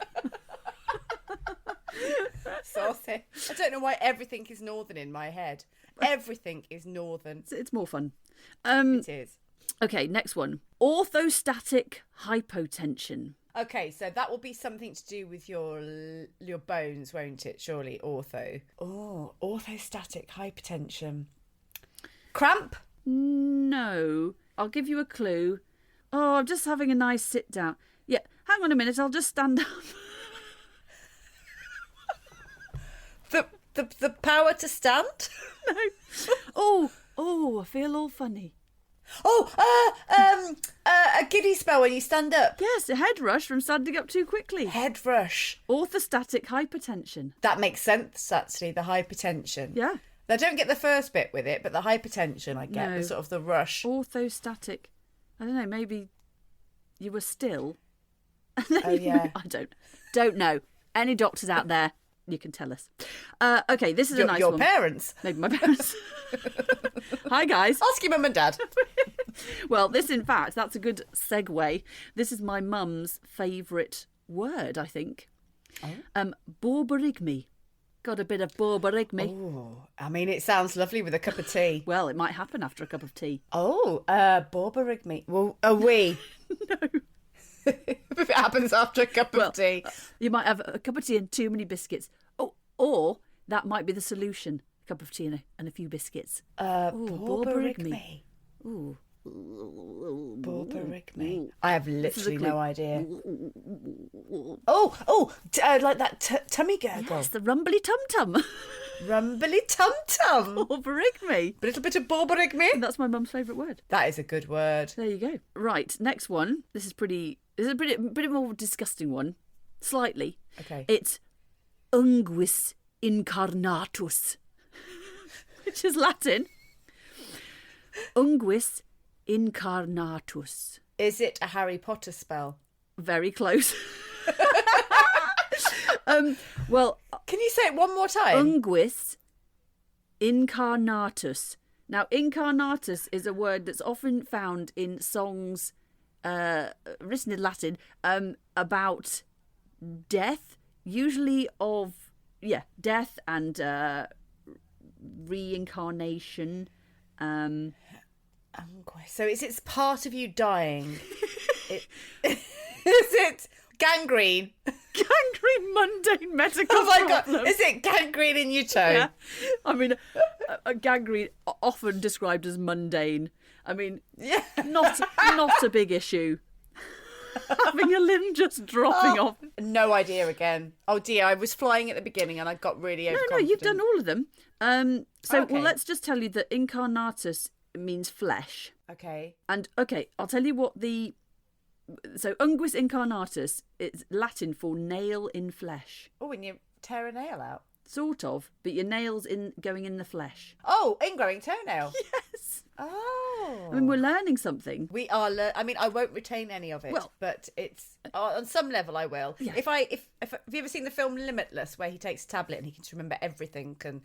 Saucy. I don't know why everything is northern in my head. Everything is northern. It's more fun. It is. Okay, next one. Orthostatic hypotension. Okay, so that will be something to do with your bones, won't it? Surely, ortho. Oh, orthostatic hypertension. Cramp? No. I'll give you a clue. Oh, I'm just having a nice sit down. Yeah, hang on a minute. I'll just stand up. The power to stand? No. Oh, I feel all funny. A giddy spell when you stand up. Yes, a head rush from standing up too quickly. Head rush. Orthostatic hypertension. That makes sense, actually, the hypertension. Yeah. I don't get the first bit with it, but the hypertension I get, No. the sort of the rush. Orthostatic. I don't know, maybe you were still. Oh, yeah. I don't know. Any doctors out there, you can tell us. Okay, this is a nice Your one. parents. Maybe my parents. Hi, guys. Ask your mum and dad. Well, this, in fact, that's a good segue. This is my mum's favourite word, I think. Borborygmi. Got a bit of borborygmi. Oh, I mean, it sounds lovely with a cup of tea. Well, it might happen after a cup of tea. Oh, borborygmi. Well, are we? No. If it happens after a cup of tea. You might have a cup of tea and too many biscuits. Oh, or that might be the solution. A cup of tea and a few biscuits. Borborygmi. Ooh. Borborygmi. I have literally no idea. Like that tummy gurgle. Yes, the rumbly tum-tum. Rumbly tum-tum. Borborygmi. A little bit of borborygmi. That's my mum's favourite word. That is a good word. There you go. Right, next one. This is a pretty more disgusting one. Slightly. Okay. It's unguis incarnatus, which is Latin. Unguis incarnatus. Is it a Harry Potter spell? Very close. Well, can you say it one more time? Unguis incarnatus. Now, incarnatus is a word that's often found in songs written in Latin about death, usually of death and reincarnation. So it's part of you dying. Is it gangrene? Gangrene, mundane medical Oh my problem. God. Is it gangrene in your toe? Yeah. I mean, a gangrene often described as mundane. I mean, Yeah. not a big issue. Having a limb just dropping off. No idea again. Oh dear, I was flying at the beginning and I got really overconfident. No, you've done all of them. Okay. Well, let's just tell you that incarnatus means flesh. Okay. And, okay, I'll tell you what So, unguis incarnatus is Latin for nail in flesh. Oh, when you tear a nail out. Sort of, but your nail's going in the flesh. Oh, ingrowing toenail. Yes. Oh. I mean, we're learning something. We are. I mean, I won't retain any of it. Well- but it's on some level I will. Yeah. If have you ever seen the film Limitless, where he takes a tablet and he can remember everything and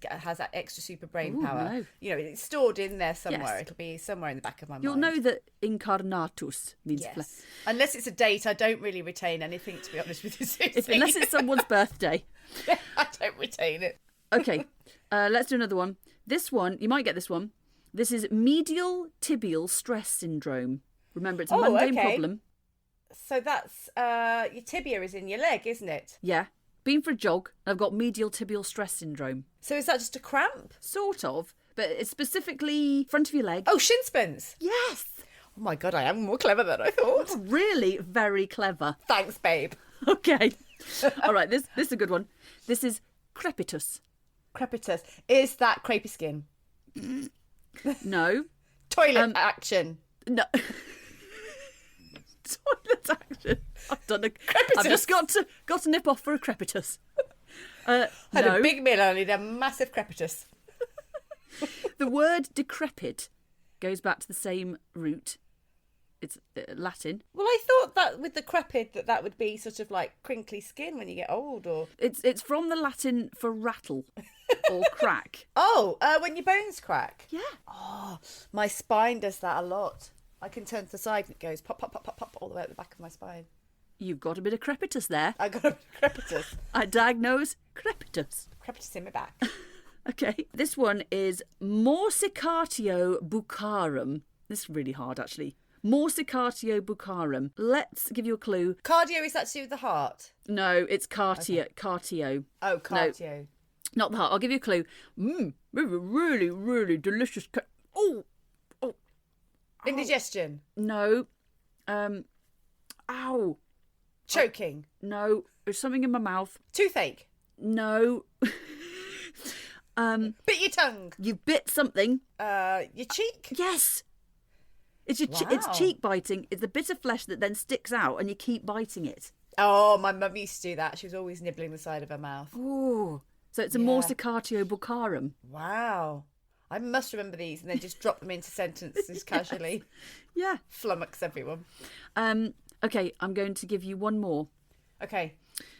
has that extra super brain Ooh, power? no. You know, it's stored in there somewhere. Yes. It'll be somewhere in the back of my mind. You'll know that incarnatus means flesh. Yes. Unless it's a date, I don't really retain anything. To be honest with you, Susie. Unless it's someone's birthday. I don't retain it. Okay, let's do another one. This one, you might get this one. This is medial tibial stress syndrome. Remember, it's a mundane problem. So that's your tibia is in your leg, isn't it? Yeah. Been for a jog, and I've got medial tibial stress syndrome. So is that just a cramp? Sort of, but it's specifically front of your leg. Oh, shin splints. Yes. Oh my God, I am more clever than I thought. Really very clever. Thanks, babe. Okay. All right, this is a good one. This is crepitus. Crepitus. Is that crepey skin? No. Toilet action. No. Toilet action. Crepitus. I've just got to nip off for a crepitus. Had No. a big meal, I need a massive crepitus. The word decrepit goes back to the same root. It's Latin. Well, I thought that with the crepid that would be sort of like crinkly skin when you get old, or It's from the Latin for rattle or crack. when your bones crack. Yeah. Oh, my spine does that a lot. I can turn to the side and it goes pop, pop, pop, pop, pop all the way at the back of my spine. You've got a bit of crepitus there. I got a crepitus. I diagnose crepitus. Crepitus in my back. Okay. This one is morsicatio buccarum. This is really hard, actually. Morsicatio buccarum. Let's give you a clue. Cardio, is that to do with the heart? No, it's cartio. Oh, cardio. Not the heart. I'll give you a clue. Really, really delicious. Oh. Indigestion. No. Ow. Choking. No. There's something in my mouth. Toothache. No. Bit your tongue. You bit something. Your cheek. Yes. It's your it's Wow. cheek biting. It's the bit of flesh that then sticks out and you keep biting it. Oh, my mum used to do that. She was always nibbling the side of her mouth. Oh. So it's a Yeah. morsicatio buccarum. Wow. I must remember these and then just drop them into sentences casually. Yeah. Flummox everyone. Okay, I'm going to give you one more. Okay.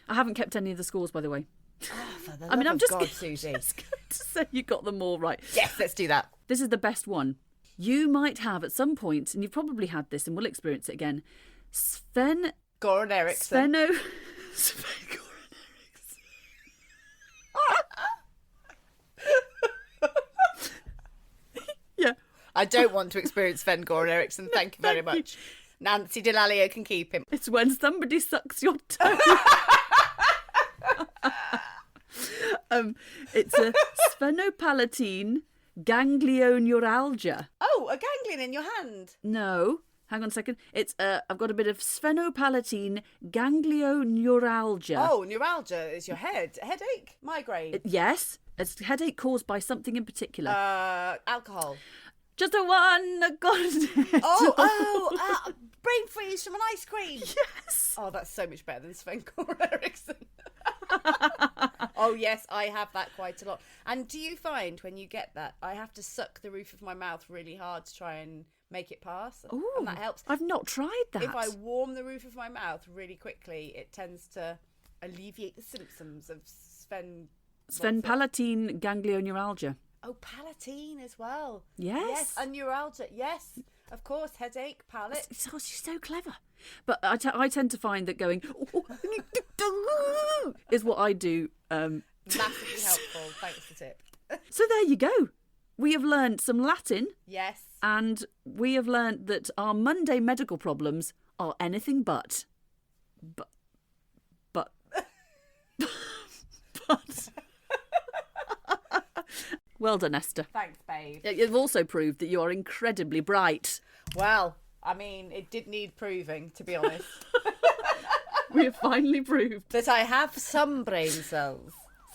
I haven't kept any of the scores, by the way. For the I mean, love I'm of just, God, Susie. just going to say you got them all right. Yes, let's do that. This is the best one. You might have at some point, and you've probably had this, and we'll experience it again. Goran Eriksson. Sven-Goran Yeah. I don't want to experience Sven Goran Eriksson. Thank you very much. Nancy Delalio can keep him. It's when somebody sucks your toe. It's a sphenopalatine ganglioneuralgia. Oh, a ganglion in your hand. No, hang on a second. It's I've got a bit of sphenopalatine ganglioneuralgia. Oh, neuralgia is your headache, migraine, Yes, it's a headache caused by something in particular. alcohol. Just a one, I got it. Brain freeze from an ice cream. Yes. Oh, that's so much better than Sven Goran Eriksson. Oh, yes, I have that quite a lot. And do you find when you get that, I have to suck the roof of my mouth really hard to try and make it pass? Ooh, and that helps. I've not tried that. If I warm the roof of my mouth really quickly, it tends to alleviate the symptoms of Sphenopalatine ganglioneuralgia. Oh, palatine as well. Yes. Yes, and neuralgia. Yes, of course. Headache, palate. She's so clever. But I tend to find that going is what I do. Massively helpful. Thanks for the tip. So there you go. We have learned some Latin, Yes. and we have learned that our Monday medical problems are anything but. But. Well done, Esther. Thanks, babe. You've also proved that you are incredibly bright. Well, I mean, it did need proving, to be honest. We have finally proved. That I have some brain cells.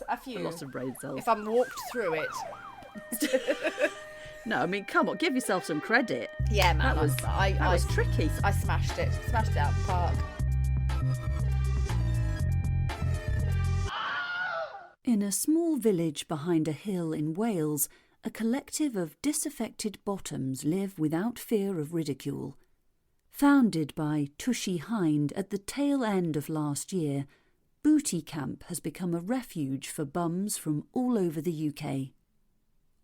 A few. A lot of brain cells. If I'm walked through it. No, I mean, come on, give yourself some credit. Yeah, man. That was tricky. I smashed it. Smashed it out of the park. In a small village behind a hill in Wales, a collective of disaffected bottoms live without fear of ridicule. Founded by Tushy Hind at the tail end of last year, Booty Camp has become a refuge for bums from all over the UK.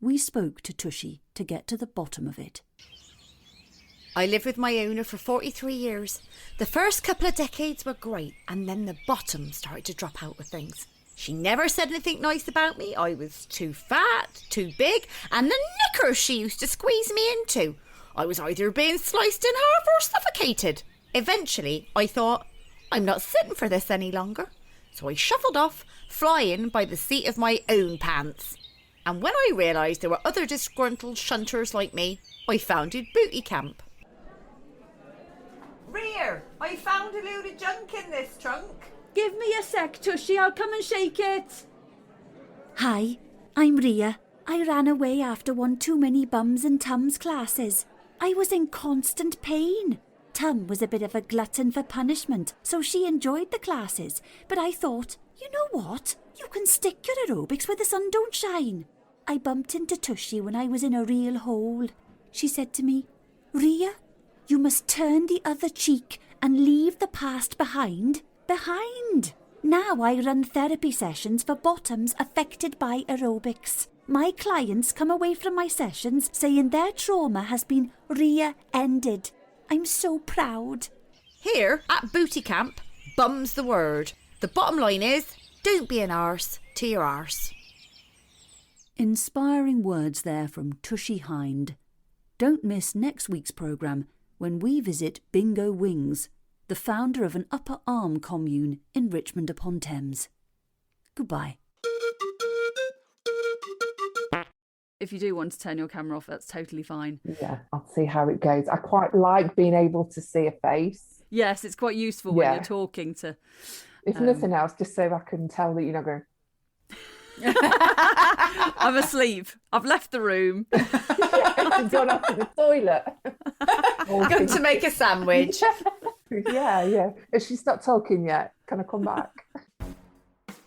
We spoke to Tushy to get to the bottom of it. I lived with my owner for 43 years. The first couple of decades were great, and then the bottom started to drop out with things. She never said anything nice about me. I was too fat, too big, and the knickers she used to squeeze me into. I was either being sliced in half or suffocated. Eventually, I thought, I'm not sitting for this any longer. So I shuffled off, flying by the seat of my own pants. And when I realised there were other disgruntled shunters like me, I founded Booty Camp. Rear, I found a load of junk in this trunk. Give me a sec, Tushy, I'll come and shake it. Hi, I'm Ria. I ran away after one too many bums and tums classes. I was in constant pain. Tum was a bit of a glutton for punishment, so she enjoyed the classes. But I thought, you know what? You can stick your aerobics where the sun don't shine. I bumped into Tushy when I was in a real hole. She said to me, Ria, you must turn the other cheek and leave the past behind. Now I run therapy sessions for bottoms affected by aerobics. My clients come away from my sessions saying their trauma has been Ria-ended. I'm so proud. Here at Booty Camp, bum's the word. The bottom line is, don't be an arse to your arse. Inspiring words there from Tushy Hind. Don't miss next week's programme when we visit Bingo Wings, the founder of an upper arm commune in Richmond-upon-Thames. Goodbye. If you do want to turn your camera off, that's totally fine. Yeah, I'll see how it goes. I quite like being able to see a face. Yes, it's quite useful when you're talking to... If nothing else, just so I can tell that you're not going... I'm asleep. I've left the room. I've gone off to the toilet. Going to make a sandwich. Yeah. Has she stopped talking yet? Can I come back?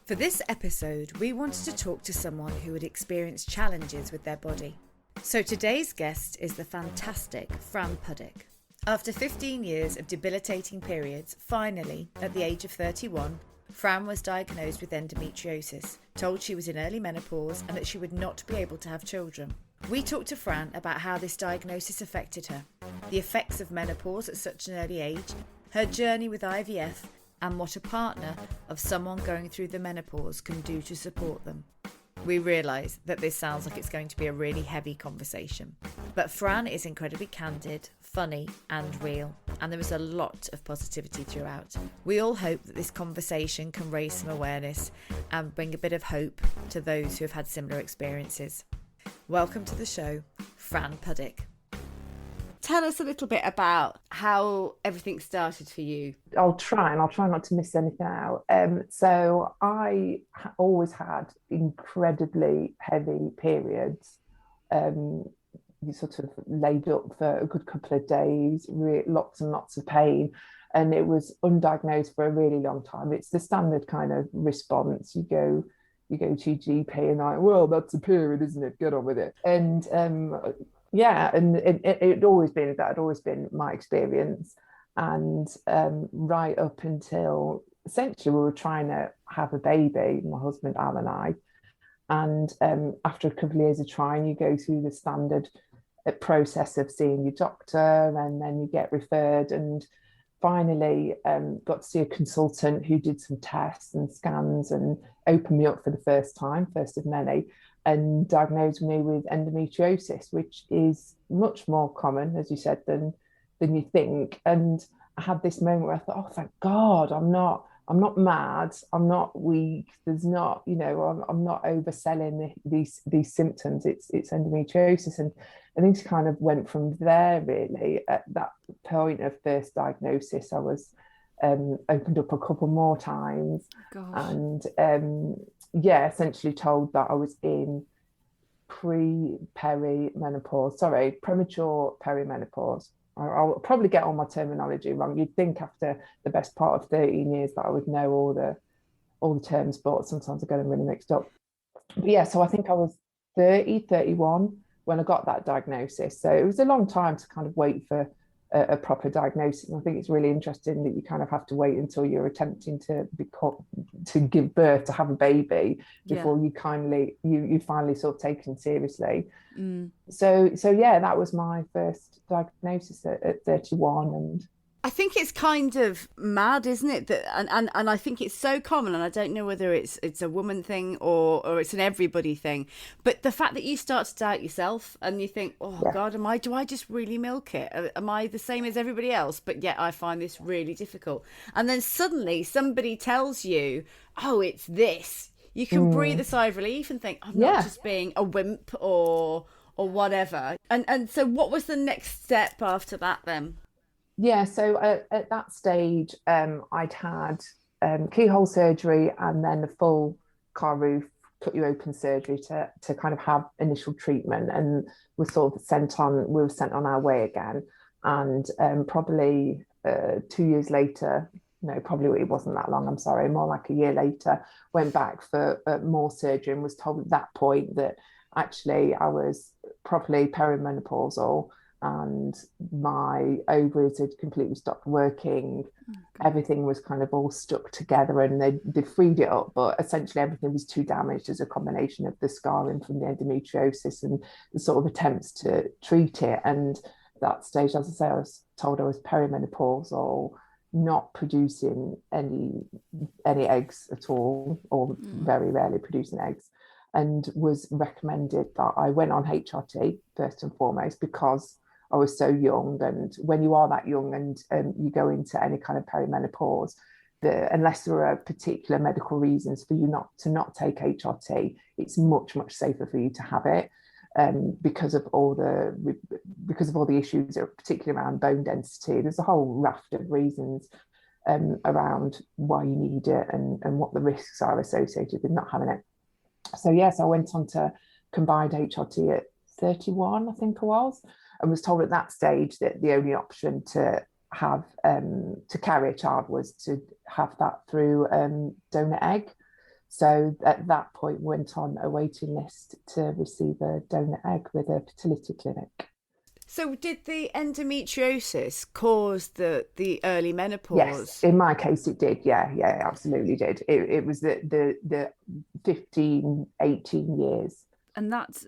For this episode, we wanted to talk to someone who had experienced challenges with their body. So today's guest is the fantastic Fran Puddick. After 15 years of debilitating periods, finally, at the age of 31, Fran was diagnosed with endometriosis, told she was in early menopause and that she would not be able to have children. We talked to Fran about how this diagnosis affected her, the effects of menopause at such an early age, her journey with IVF, and what a partner of someone going through the menopause can do to support them. We realise that this sounds like it's going to be a really heavy conversation, but Fran is incredibly candid, funny and real, and there is a lot of positivity throughout. We all hope that this conversation can raise some awareness and bring a bit of hope to those who have had similar experiences. Welcome to the show, Fran Puddick. Tell us a little bit about how everything started for you. I'll try not to miss anything out. So I always had incredibly heavy periods. You sort of laid up for a good couple of days, lots and lots of pain, and it was undiagnosed for a really long time. It's the standard kind of response. You go to your GP and like, well, that's a period, isn't it? Get on with it. And and it always been that. Had always been my experience, and right up until essentially we were trying to have a baby, my husband Al and I, and after a couple of years of trying, you go through the standard process of seeing your doctor, and then you get referred, and finally got to see a consultant who did some tests and scans and opened me up for the first of many, and diagnosed me with endometriosis, which is much more common, as you said, than you think. And I had this moment where I thought, oh, thank God, I'm not mad, I'm not weak. There's not, I'm not overselling these symptoms. It's endometriosis, and things kind of went from there. Really, at that point of first diagnosis, I was opened up a couple more times. Gosh. And essentially told that I was in premature perimenopause. I'll probably get all my terminology wrong. You'd think after the best part of 13 years that I would know all the terms, but sometimes I get them really mixed up. But yeah, so I think I was 31 when I got that diagnosis. So it was a long time to kind of wait for a proper diagnosis. And I think it's really interesting that you kind of have to wait until you're attempting to give birth, to have a baby, before you finally sort of taken seriously. So yeah, that was my first diagnosis at 31. And I think it's kind of mad, isn't it? That and I think it's so common, and I don't know whether it's a woman thing or it's an everybody thing. But the fact that you start to doubt yourself and you think, oh God, do I just really milk it? Am I the same as everybody else? But yet I find this really difficult. And then suddenly somebody tells you, oh, it's this. You can breathe a sigh of relief and think, I'm not just being a wimp or whatever. And so what was the next step after that then? Yeah, so at that stage, I'd had keyhole surgery and then the full car roof, cut you open surgery to kind of have initial treatment, and we were sent on our way again. And probably 2 years later, no, probably it wasn't that long, I'm sorry, more like a year later, went back for more surgery and was told at that point that actually I was properly perimenopausal, and my ovaries had completely stopped working. Everything was kind of all stuck together, and they freed it up, but essentially everything was too damaged as a combination of the scarring from the endometriosis and the sort of attempts to treat it. And at that stage, as I say, I was told I was perimenopausal, not producing any eggs at all, or very rarely producing eggs, and was recommended that I went on HRT first and foremost, because I was so young. And when you are that young and you go into any kind of perimenopause, unless there are particular medical reasons for you not take HRT, it's much safer for you to have it, because of all the issues, particularly around bone density. There's a whole raft of reasons around why you need it and what the risks are associated with not having it. So yes, I went on to combined HRT at 31, I think I was, and was told at that stage that the only option to have to carry a child was to have that through donor egg. So at that point went on a waiting list to receive a donor egg with a fertility clinic. So did the endometriosis cause the early menopause? Yes, in my case it did. Yeah, it absolutely did. It was the 15, 18 years. And that's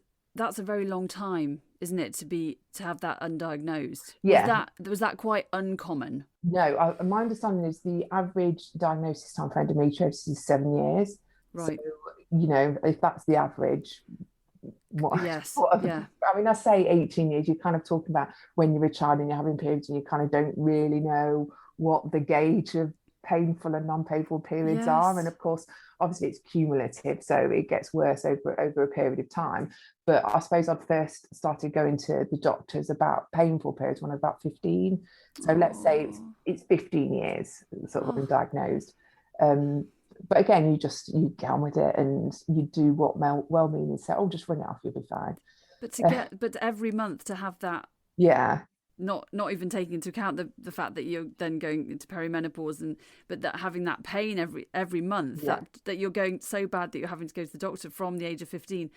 a very long time, isn't it, to have that undiagnosed? Yeah. Was that quite uncommon? No, my understanding is the average diagnosis time for endometriosis is 7 years. Right. So, if that's the average, Yes. Yeah. I mean, I say 18 years, you're kind of talking about when you're a child and you're having periods and you kind of don't really know what the gauge of painful and non-painful periods are. And of course, obviously it's cumulative, so it gets worse over a period of time. But I suppose I'd first started going to the doctors about painful periods when I was about 15. So let's say it's 15 years sort of been diagnosed. But again, you get on with it and you do what well-meaning say, oh, just run it off, you'll be fine. But every month to have that, not even taking into account the fact that you're then going into perimenopause, but that having that pain every month, that you're going so bad that you're having to go to the doctor from the age of 15.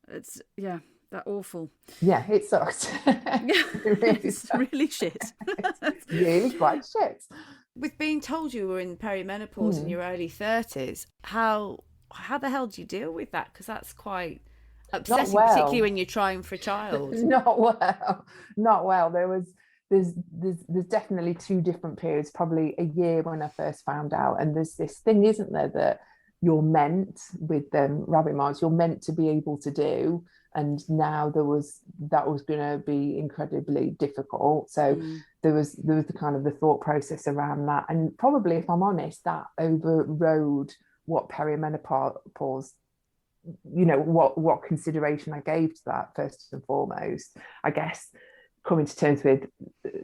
It's that awful. Yeah, it sucks. It's really shit. It's really quite shit. With being told you were in perimenopause in your early 30s, how the hell do you deal with that? Because that's quite upsetting, particularly when you're trying for a child. Not well. There's definitely two different periods, probably a year when I first found out, and there's this thing, isn't there, that you're meant with rabbit miles, you're meant to be able to do. And now that was going to be incredibly difficult. So there was the kind of the thought process around that. And probably, if I'm honest, that overrode what perimenopause, what consideration I gave to that first and foremost. I guess coming to terms with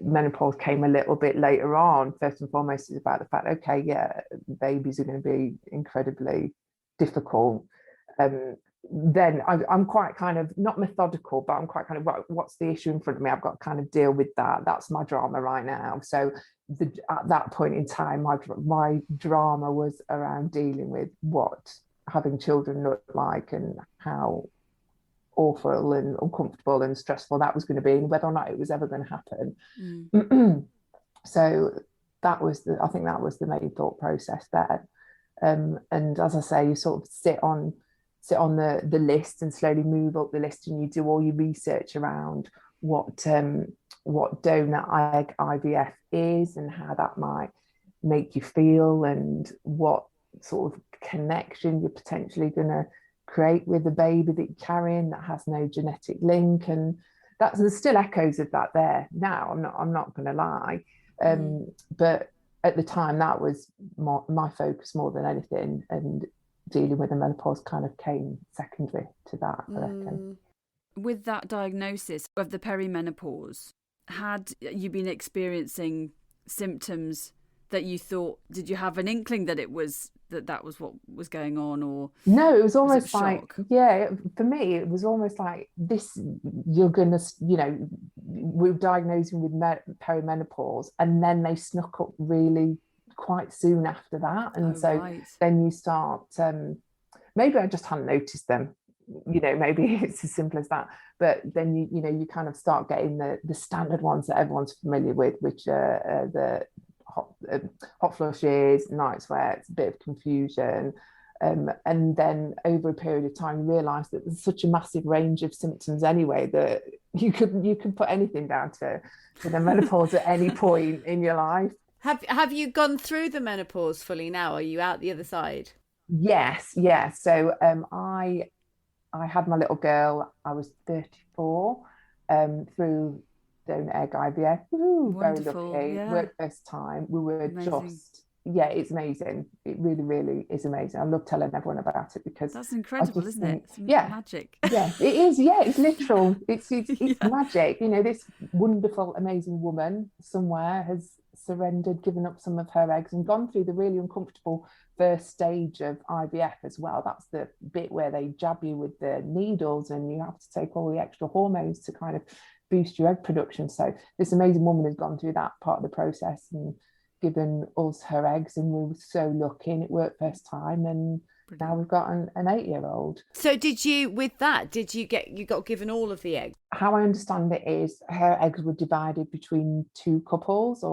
menopause came a little bit later on. First and foremost is about the fact, okay, yeah, babies are going to be incredibly difficult. Then I'm quite kind of not methodical, but I'm quite kind of, what's the issue in front of me? I've got to kind of deal with that. That's my drama right now. So at that point in time, my drama was around dealing with what having children looked like and how awful and uncomfortable and stressful that was going to be, and whether or not it was ever going to happen. So I think that was the main thought process there. And as I say, you sort of sit on the list and slowly move up the list, and you do all your research around what donor egg IVF is and how that might make you feel, and what sort of connection you're potentially going to create with the baby that you're carrying that has no genetic link. And there's still echoes of that there now, I'm not going to lie. But at the time, that was my focus more than anything, and dealing with the menopause kind of came secondary to that, I reckon. With that diagnosis of the perimenopause, had you been experiencing symptoms that you thought, did you have an inkling that it was that was what was going on? Or no, it was almost like, for me it was almost like this, you're gonna, we're diagnosing with perimenopause, and then they snuck up really quite soon after that. And then you start, maybe I just hadn't noticed them, maybe it's as simple as that. But then you kind of start getting the standard ones that everyone's familiar with, which are the hot flushes, night sweats, a bit of confusion, and then over a period of time you realise that there's such a massive range of symptoms anyway that you could put anything down to the menopause at any point in your life. Have you gone through the menopause fully now? Are you out the other side? Yes, yeah. So I had my little girl, I was 34, through donor egg IVF. Very lucky. Yeah. Worked first time. We were amazing. It's amazing. It really, really is amazing. I love telling everyone about it, because that's incredible, isn't it? It's magic. Yeah, it is. Yeah, it's literal. It's magic. This wonderful, amazing woman somewhere has surrendered, given up some of her eggs, and gone through the really uncomfortable first stage of IVF as well. That's the bit where they jab you with the needles, and you have to take all the extra hormones to kind of boost your egg production. So this amazing woman has gone through that part of the process and given us her eggs, and we were so lucky, and it worked first time, and now we've got an 8-year-old. So you got given all of the eggs? How I understand it is her eggs were divided between two couples,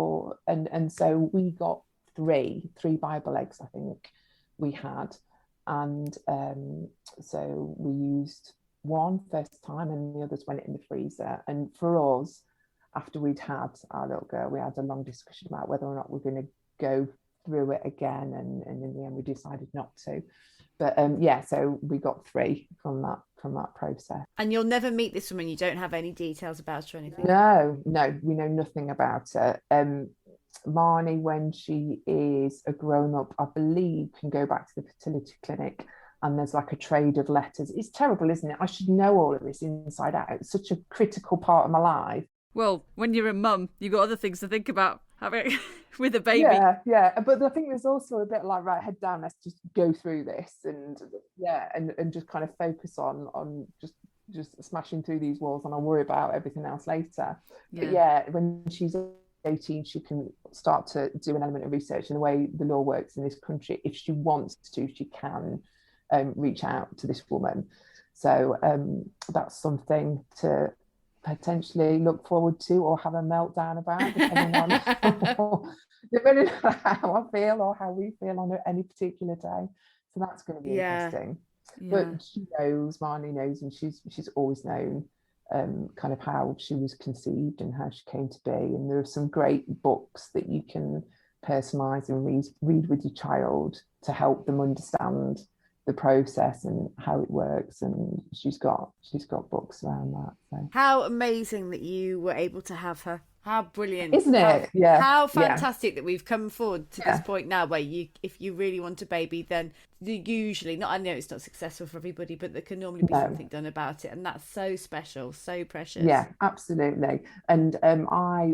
and so we got three Bible eggs, I think we had, and so we used one first time, and the others went in the freezer. And for us, after we'd had our little girl, we had a long discussion about whether or not we're going to go through it again, and in the end we decided not to. But so we got 3 from that process. And you'll never meet this woman, you don't have any details about her or anything? No, we know nothing about her. Marnie, when she is a grown-up, I believe, can go back to the fertility clinic, and there's like a trade of letters. It's terrible, isn't it? I should know all of this inside out. It's such a critical part of my life. Well, when you're a mum, you've got other things to think about having with a baby. Yeah. But I think there's also a bit like, right, head down, let's just go through this, and just kind of focus on just smashing through these walls, and I'll worry about everything else later. But when she's 18, she can start to do an element of research. And the way the law works in this country, if she wants to, she can reach out to this woman. So that's something to potentially look forward to, or have a meltdown about, depending on how I feel or how we feel on any particular day. So that's going to be interesting. But Marnie knows, and she's always known kind of how she was conceived and how she came to be. And there are some great books that you can personalise and read with your child to help them understand the process and how it works. And she's got books around that. So. How amazing that you were able to have her. How brilliant. Isn't it? How fantastic that we've come forward to this point now where if you really want a baby, then usually, not, I know it's not successful for everybody, but there can normally be something done about it. And that's so special, so precious. Yeah, absolutely. And I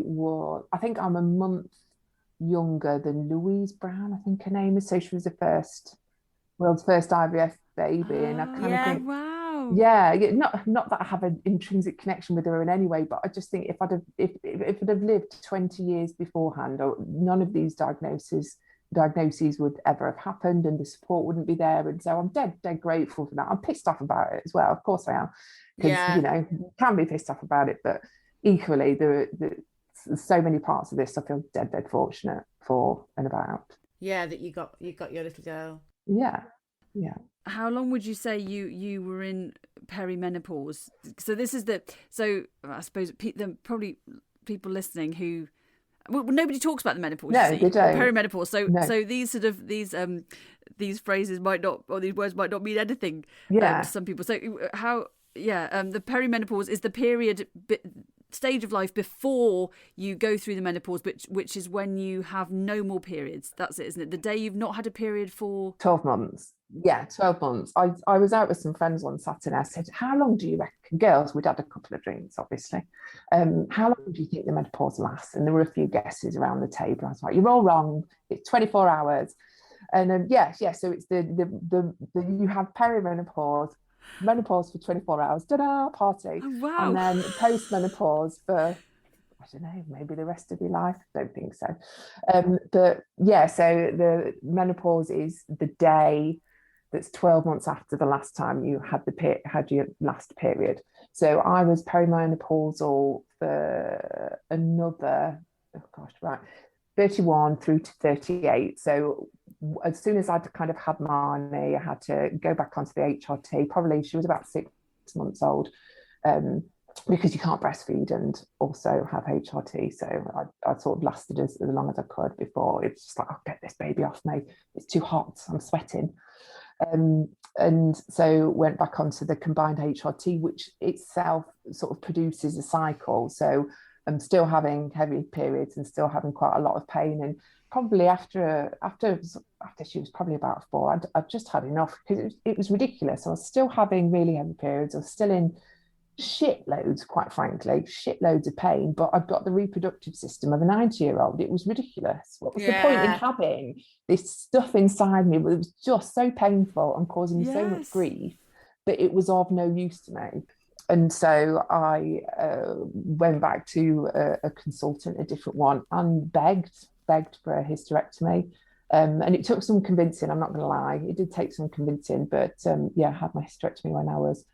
think I'm a month younger than Louise Brown, I think her name is. So she was the world's first IVF baby. And I kind of think, wow. Yeah, not that I have an intrinsic connection with her in any way, but I just think if I'd have lived 20 years beforehand, or none of these diagnoses would ever have happened, and the support wouldn't be there. And so I'm dead grateful for that. I'm pissed off about it as well. Of course I am, because you can be pissed off about it, but equally there's so many parts of this I feel dead fortunate for and about. Yeah, that you got your little girl. Yeah. How long would you say you were in perimenopause? So this is I suppose probably people listening who, well, nobody talks about the menopause. No, they don't. Perimenopause. So these sort of these phrases might not, or these words might not mean anything to some people. So the perimenopause is the period stage of life before you go through the menopause, which is when you have no more periods. That's it, isn't it? The day you've not had a period for 12 months. Yeah, 12 months. I was out with some friends one Saturday. I said, how long do you reckon, girls, we'd had a couple of drinks, obviously. How long do you think the menopause lasts? And there were a few guesses around the table. I was like, you're all wrong. It's 24 hours. And so it's the you have perimenopause, menopause for 24 hours, ta-da, party. Oh, wow. And then post-menopause for, I don't know, maybe the rest of your life. I don't think so. So the menopause is the day that's 12 months after the last time you had your last period. So I was perimenopausal for another, 31 through to 38. So as soon as I'd kind of had Marnie, I had to go back onto the HRT. Probably she was about 6 months old, because you can't breastfeed and also have HRT. So I sort of lasted as long as I could before it's just like, I'll get this baby off me. It's too hot. I'm sweating. And so went back onto the combined HRT, which itself sort of produces a cycle. So I'm still having heavy periods and still having quite a lot of pain. And probably after she was probably about 4, I'd just had enough, because it was ridiculous. I was still having really heavy periods. I was still in shitloads, quite frankly, shitloads of pain, but I've got the reproductive system of a 90-year-old. It was ridiculous. What was the point in having this stuff inside me? It was just so painful and causing me so much grief, but it was of no use to me. And so I went back to a consultant, a different one, and begged for a hysterectomy. And it took some convincing, I'm not going to lie. It did take some convincing, but I had my hysterectomy when I was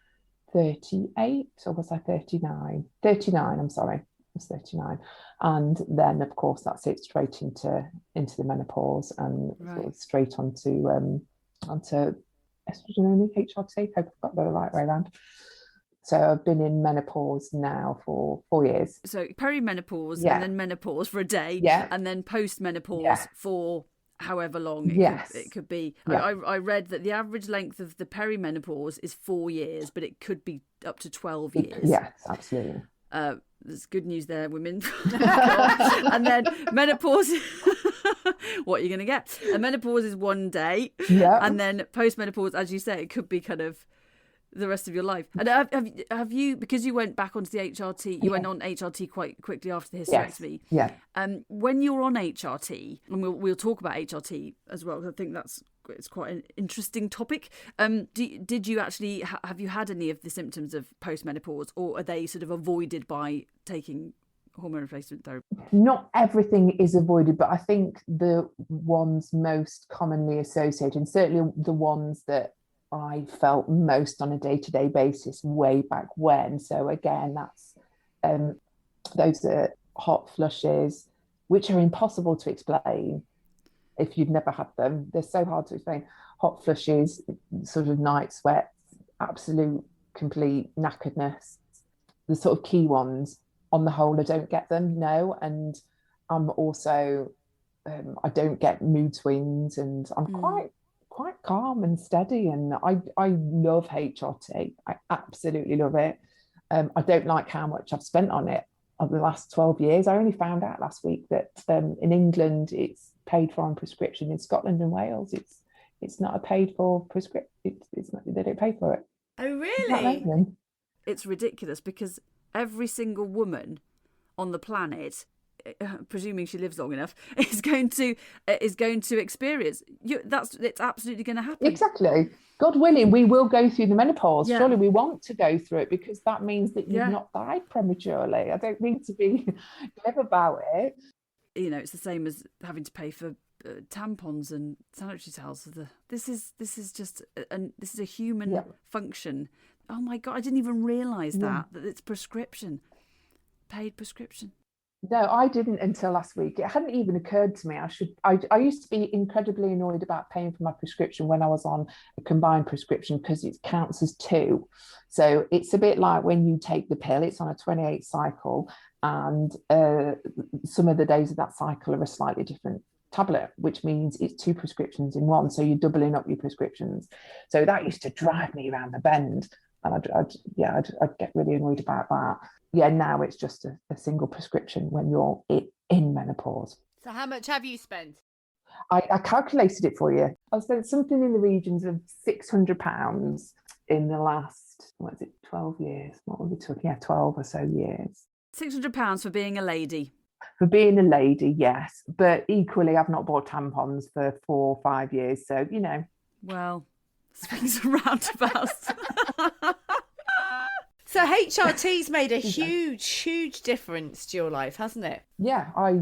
38, or was I 39? 39, I'm sorry. I was 39. And then, of course, that's it, straight into the menopause and sort of straight onto estrogen only, HRT. Hope I've got the right way around. So I've been in menopause now for 4 years. So perimenopause and then menopause for a day, and then post-menopause for however long it could be. I read that the average length of the perimenopause is 4 years, but it could be up to 12 years. Yes, absolutely. There's good news there, women. And then menopause, what are you going to get? And menopause is 1 day. And then post-menopause, as you say, it could be kind of the rest of your life. And have you, because you went back onto the HRT, you went on HRT quite quickly after the hysterectomy. When you're on HRT, and we'll talk about HRT as well, because I think it's quite an interesting topic. Did you actually have you had any of the symptoms of postmenopause, or are they sort of avoided by taking hormone replacement therapy? Not everything is avoided, but I think the ones most commonly associated, and certainly the ones that I felt most on a day-to-day basis way back when. So again, that's those are hot flushes, which are impossible to explain if you've never had them. They're so hard to explain. Hot flushes, sort of night sweats, absolute complete knackeredness. The sort of key ones, on the whole, I don't get them, no. And I'm also I don't get mood swings, and I'm quite calm and steady. And I love HRT. I absolutely love it. I don't like how much I've spent on it over the last 12 years. I only found out last week that in England it's paid for on prescription. In Scotland and Wales it's not a paid for prescription. It's not, they don't pay for it. Oh, really? It's ridiculous because every single woman on the planet, presuming she lives long enough, is going to experience it's absolutely going to happen. Exactly. God willing, we will go through the menopause. Yeah. Surely we want to go through it because that means that you've not died prematurely. I don't mean to be glib about it. You know, it's the same as having to pay for tampons and sanitary towels. This is just this is a human function. Oh my God, I didn't even realise that it's prescription, paid prescription. No, I didn't until last week. It hadn't even occurred to me. I used to be incredibly annoyed about paying for my prescription when I was on a combined prescription because it counts as two. So it's a bit like when you take the pill, it's on a 28 cycle, and some of the days of that cycle are a slightly different tablet, which means it's two prescriptions in one. So you're doubling up your prescriptions. So that used to drive me around the bend. And I'd get really annoyed about that. Yeah, now it's just a single prescription when you're in menopause. So how much have you spent? I calculated it for you. I spent something in the regions of £600 in the last, 12 years? What were we talking? Yeah, 12 or so years. £600 for being a lady. For being a lady, yes. But equally, I've not bought tampons for 4 or 5 years. So, you know. Well, swings and roundabouts. So HRT's made a huge difference to your life, hasn't it? Yeah, I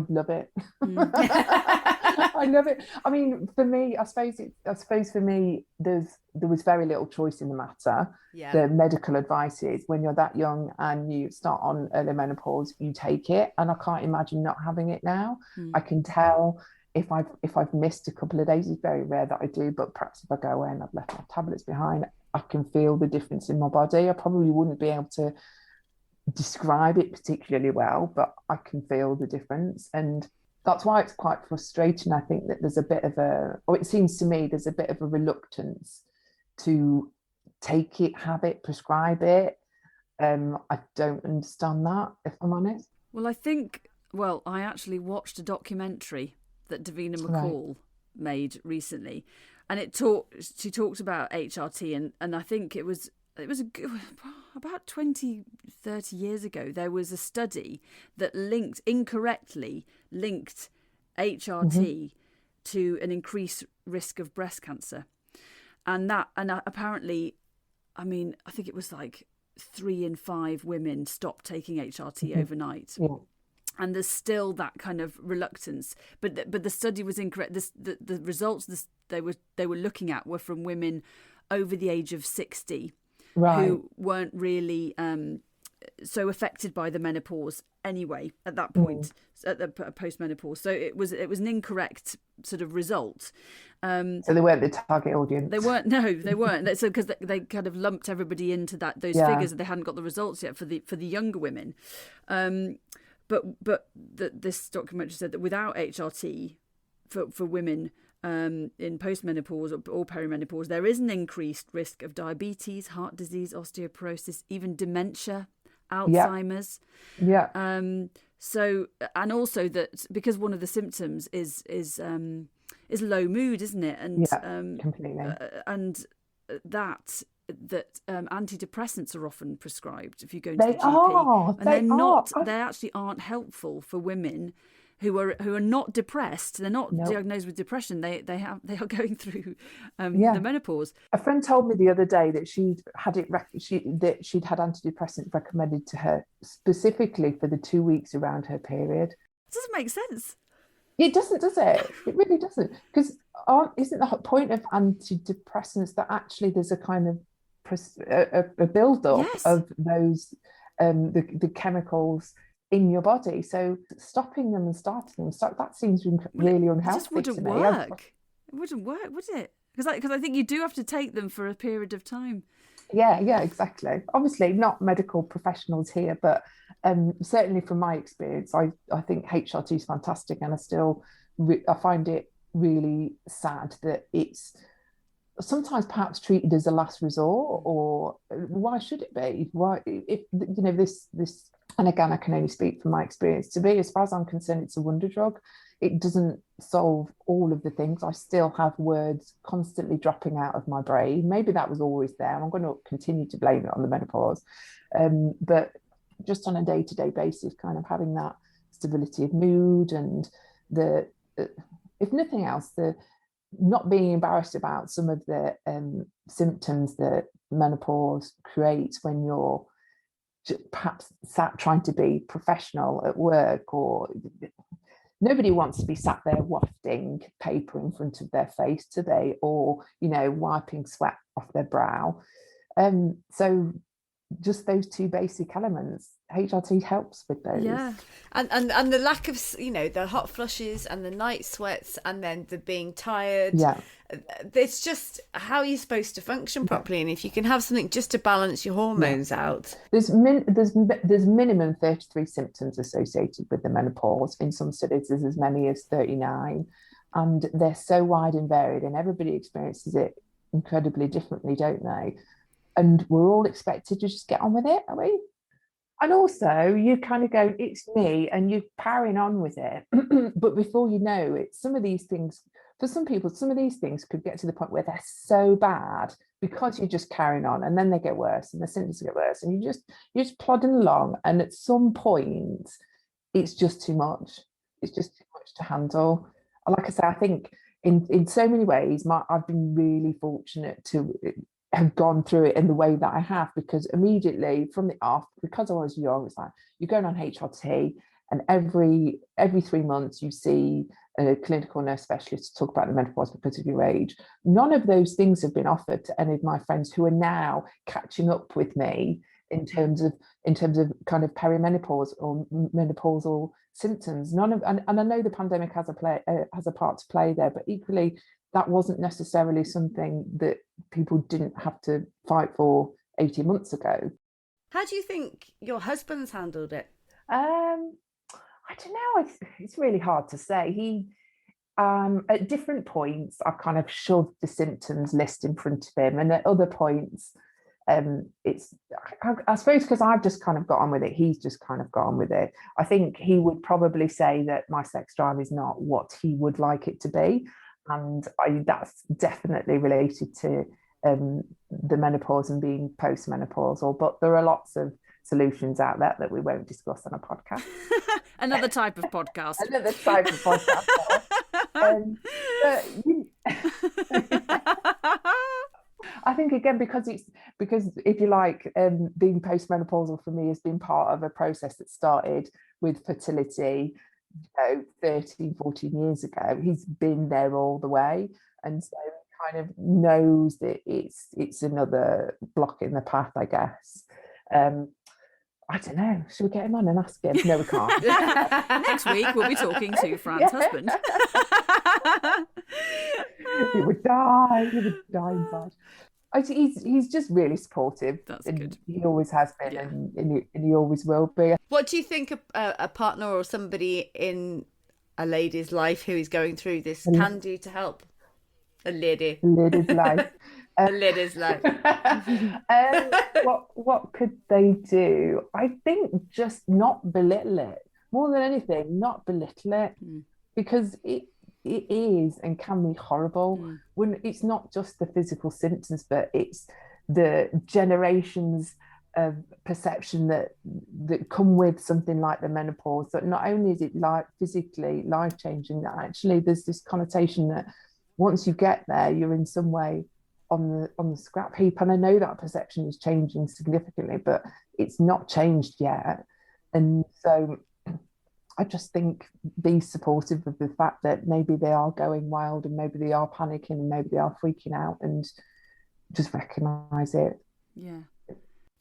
love it. I love it. I mean, for me, I suppose for me, there was very little choice in the matter. Yeah. The medical advice is when you're that young and you start on early menopause, you take it. And I can't imagine not having it now. I can tell if I've missed a couple of days. It's very rare that I do, but perhaps if I go away and I've left my tablets behind, I can feel the difference in my body. I probably wouldn't be able to describe it particularly well, but I can feel the difference. And that's why it's quite frustrating. I think that there's a bit of it seems to me there's a bit of a reluctance to take it, have it, prescribe it. I don't understand that, if I'm honest. Well, I actually watched a documentary that Davina McCall made recently, and she talked about HRT, and I think it was about 20-30 years ago, there was a study that incorrectly linked HRT to an increased risk of breast cancer, and apparently, I mean, I think it was like 3 in 5 women stopped taking HRT overnight. Yeah. And there's still that kind of reluctance, but the study was incorrect. The results they were looking at were from women over the age of 60, who weren't really so affected by the menopause anyway at that point, at the post-menopause. So it was an incorrect sort of result. So they weren't the target audience. They weren't. No, they weren't. So because they kind of lumped everybody into those figures, and they hadn't got the results yet for the younger women. But this documentary said that without HRT for women in postmenopause or perimenopause, there is an increased risk of diabetes, heart disease, osteoporosis, even dementia, Alzheimer's. Yeah. So, and also that because one of the symptoms is low mood, isn't it? And completely. And that antidepressants are often prescribed if you go to the GP, and they actually aren't helpful for women who are not depressed. They're not diagnosed with depression. They are going through the menopause. A friend told me the other day that she'd had antidepressants recommended to her specifically for the 2 weeks around her period. It doesn't make sense. It doesn't, does it? It really doesn't. Because isn't the point of antidepressants that actually there's a kind of a build-up of those the chemicals in your body? So stopping them and starting them, that seems really unhealthy. It just wouldn't work. It wouldn't work, would it? Because I think you do have to take them for a period of time. Yeah, exactly. Obviously, not medical professionals here, but certainly from my experience, I think HRT is fantastic, and I find it really sad that it's sometimes perhaps treated as a last resort, or why should it be? Why, if this, and again, I can only speak from my experience. To me, as far as I'm concerned, it's a wonder drug. It doesn't solve all of the things. I still have words constantly dropping out of my brain. Maybe that was always there. I'm going to continue to blame it on the menopause, but just on a day-to-day basis, kind of having that stability of mood and the if nothing else, the not being embarrassed about some of the symptoms that menopause creates when you're perhaps sat trying to be professional at work, or nobody wants to be sat there wafting paper in front of their face today, or wiping sweat off their brow. So just those two basic elements, HRT helps with those. Yeah, and the lack of the hot flushes and the night sweats, and then the being tired. Yeah, it's just how you're supposed to function properly. And if you can have something just to balance your hormones out, there's minimum 33 symptoms associated with the menopause. In some studies, there's as many as 39, and they're so wide and varied, and everybody experiences it incredibly differently, don't they? And we're all expected to just get on with it, are we? And also, you kind of go, it's me, and you're powering on with it. But before you know it, some of these things, for some people, some of these things could get to the point where they're so bad because you're just carrying on, and then they get worse, and the symptoms get worse, and you're just plodding along. And at some point, it's just too much. It's just too much to handle. Like I say, I think in so many ways, I've been really fortunate to have gone through it in the way that I have, because immediately from the off, because I was young, it's like you're going on HRT, and every 3 months you see a clinical nurse specialist to talk about the menopause because of your age. None of those things have been offered to any of my friends who are now catching up with me in terms of kind of perimenopause or menopausal symptoms. And I know the pandemic has a part to play there, but equally that wasn't necessarily something that people didn't have to fight for 18 months ago. How do you think your husband's handled it? I don't know. It's really hard to say. He, at different points, I've kind of shoved the symptoms list in front of him, and at other points, I suppose because I've just kind of got on with it, he's just kind of got on with it. I think he would probably say that my sex drive is not what he would like it to be, and that's definitely related to the menopause and being postmenopausal. But there are lots of solutions out there that we won't discuss on a podcast. Another type of podcast. Another type of podcast. I think again, because if you like, being postmenopausal for me has been part of a process that started with fertility 13, 14 years ago. He's been there all the way, and so kind of knows that it's another block in the path, I guess. I don't know. Should we get him on and ask him? No, we can't. Next week we'll be talking to Fran's husband. He would die inside. He's just really supportive. That's good. He always has been, and he always will be. What do you think a partner or somebody in a lady's life who is going through this can do to help? A lady's life. A lady's life. What could they do? I think just not belittle it. More than anything, not belittle it, because it is and can be horrible. When it's not just the physical symptoms, but it's the generations of perception that come with something like the menopause. That not only is it physically life-changing, that actually there's this connotation that once you get there, you're in some way on the scrap heap. And I know that perception is changing significantly, but it's not changed yet. And so I just think be supportive of the fact that maybe they are going wild, and maybe they are panicking, and maybe they are freaking out, and just recognise it. Yeah.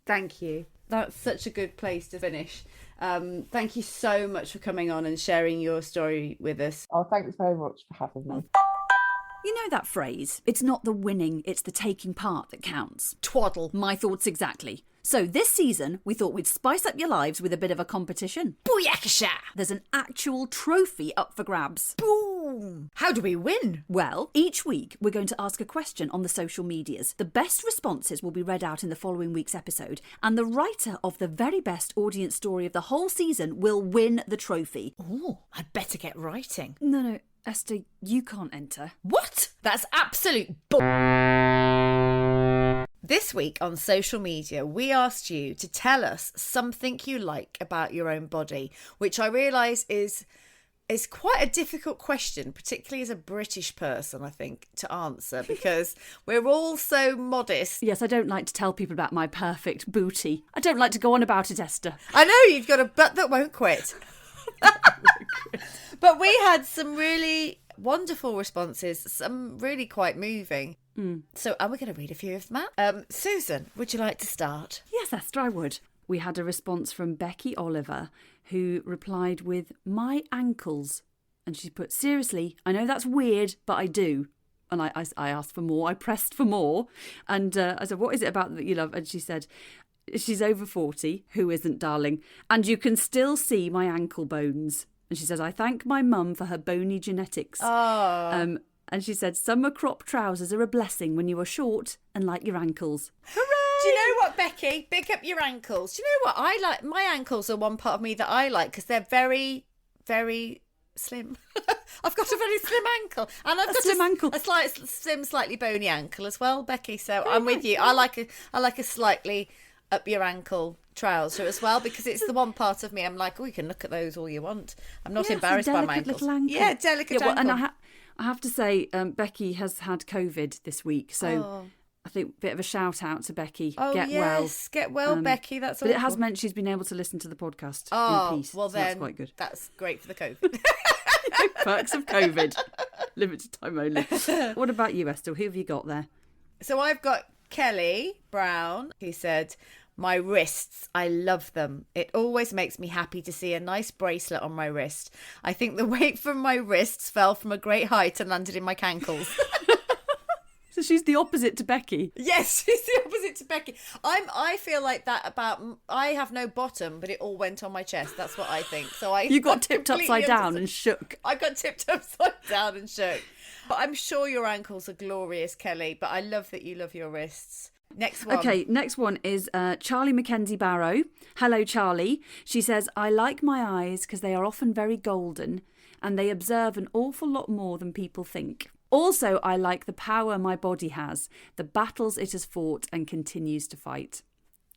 Thank you. That's such a good place to finish. Thank you so much for coming on and sharing your story with us. Oh, thanks very much for having me. You know that phrase? It's not the winning, it's the taking part that counts. Twaddle. My thoughts exactly. So this season, we thought we'd spice up your lives with a bit of a competition. Booyakasha! There's an actual trophy up for grabs. Boom! How do we win? Well, each week we're going to ask a question on the social medias. The best responses will be read out in the following week's episode, and the writer of the very best audience story of the whole season will win the trophy. Oh, I'd better get writing. No, Esther, you can't enter. What? That's absolute This week on social media, we asked you to tell us something you like about your own body, which I realise is quite a difficult question, particularly as a British person, I think, to answer, because we're all so modest. Yes, I don't like to tell people about my perfect booty. I don't like to go on about it, Esther. I know, you've got a butt that won't quit. But we had some really wonderful responses, some really quite moving. So, and we're going to read a few of them out. Susan, would you like to start? Yes, Esther, I would. We had a response from Becky Oliver, who replied with, "My ankles." And she put, "Seriously, I know that's weird, but I do." And I asked for more. I pressed for more. And I said, "What is it about that you love?" And she said, "She's over 40. Who isn't, darling? And you can still see my ankle bones." And she says, "I thank my mum for her bony genetics." Oh. And she said, "Summer crop trousers are a blessing when you are short and like your ankles." Do you know what, Becky? Pick up your ankles. Do you know what I like? My ankles are one part of me that I like because they're very, very slim. I've got a very slim ankle, and I've got slim ankle, a slim, slightly bony ankle as well, Becky. So I'm with you. I like a slightly up your ankle trouser as well, because it's the one part of me I'm like, oh, you can look at those all you want. I'm not embarrassed by my ankles. Little ankle. Yeah, delicate ankle. And I have to say, Becky has had COVID this week, so I think a bit of a shout out to Becky. Oh, get well, Becky. That's but awful. it has meant she's been able to listen to the podcast in peace. Well, so then that's quite good. That's great for the COVID. Perks of COVID. Limited time only. What about you, Esther? Who have you got there? So I've got Kelly Brown, who said, "My wrists, I love them. It always makes me happy to see a nice bracelet on my wrist. I think the weight from my wrists fell from a great height and landed in my cankles." So she's the opposite to Becky. Yes, she's the opposite to Becky. I feel like that about, I have no bottom, but it all went on my chest. That's what I think. So You got tipped upside down and shook. I got tipped upside down and shook. But I'm sure your ankles are glorious, Kelly. But I love that you love your wrists. Next one. Okay, next one is Charlie Mackenzie Barrow. Hello, Charlie. She says, "I like my eyes because they are often very golden and they observe an awful lot more than people think. Also, I like the power my body has, the battles it has fought and continues to fight."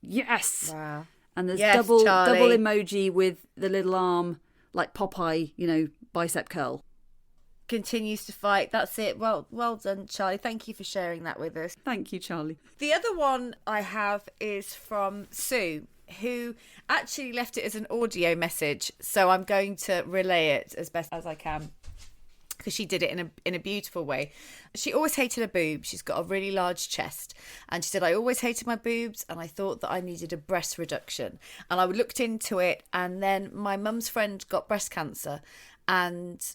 Yes! Wow. And there's Yes, double Charlie. emoji with the little arm, like Popeye, bicep curl. Continues to fight. That's it. Well done, Charlie. Thank you for sharing that with us. Thank you, Charlie. The other one I have is from Sue, who actually left it as an audio message. So I'm going to relay it as best as I can, because she did it in a beautiful way. She always hated her boobs. She's got a really large chest. And she said, "I always hated my boobs and I thought that I needed a breast reduction." And I looked into it, and then my mum's friend got breast cancer and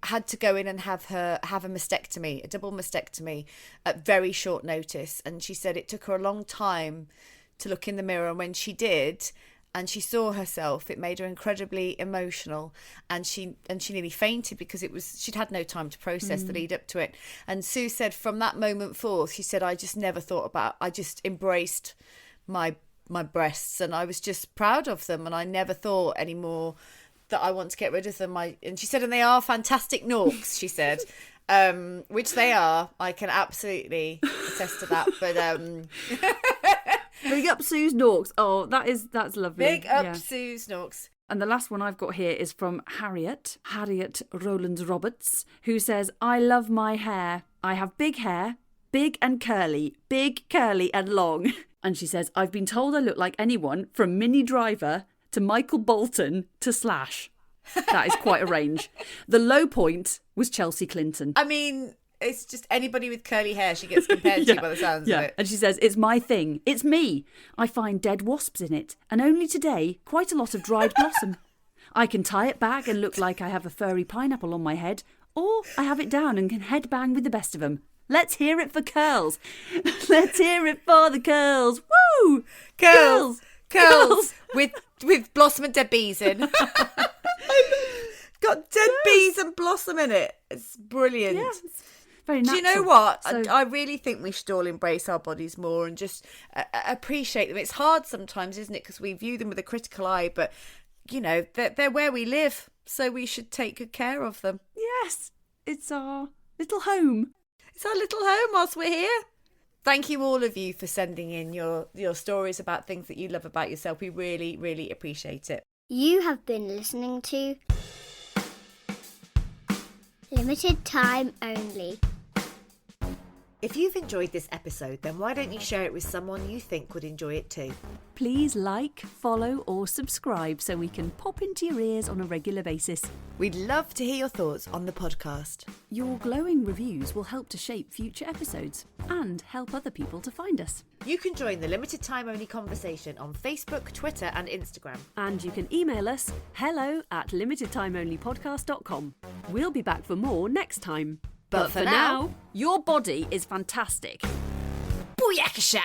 had to go in and have a mastectomy, a double mastectomy, at very short notice. And she said it took her a long time to look in the mirror. And when she did, and she saw herself, it made her incredibly emotional, and she nearly fainted because she'd had no time to process the lead up to it. And Sue said from that moment forth, she said, I just embraced my breasts, and I was just proud of them, and I never thought anymore that I want to get rid of them. And she said, and they are fantastic norks, she said, which they are. I can absolutely attest to that. But big up Sue's norks. Oh, that's lovely. Big up Sue's norks. And the last one I've got here is from Harriet Rowlands Roberts, who says, "I love my hair. I have big hair, big and curly and long." And she says, "I've been told I look like anyone from Minnie Driver to Michael Bolton to Slash." That is quite a range. The low point was Chelsea Clinton. I mean, it's just anybody with curly hair she gets compared to by the sounds of it. And she says, "It's my thing. It's me. I find dead wasps in it. And only today, quite a lot of dried blossom. I can tie it back and look like I have a furry pineapple on my head, Or I have it down and can headbang with the best of them. Let's hear it for curls. Let's hear it for the curls. Woo! Curls. with blossom and dead bees in. Got dead bees and blossom in it. It's brilliant. Yeah, it's very Do natural. you know what? So, I really think we should all embrace our bodies more and just appreciate them. It's hard sometimes, isn't it? Because we view them with a critical eye, but, you know, they're where we live, so we should take good care of them. yes, it's our little home. It's our little home whilst we're here. Thank you all of you for sending in your stories about things that you love about yourself. We really, really appreciate it. You have been listening to Limited Time Only. If you've enjoyed this episode, then why don't you share it with someone you think would enjoy it too? Please like, follow or subscribe so we can pop into your ears on a regular basis. We'd love to hear your thoughts on the podcast. Your glowing reviews will help to shape future episodes and help other people to find us. You can join the Limited Time Only conversation on Facebook, Twitter and Instagram. And you can email us hello@limitedtimeonlypodcast.com. We'll be back for more next time. But for now, your body is fantastic. Booyakasha!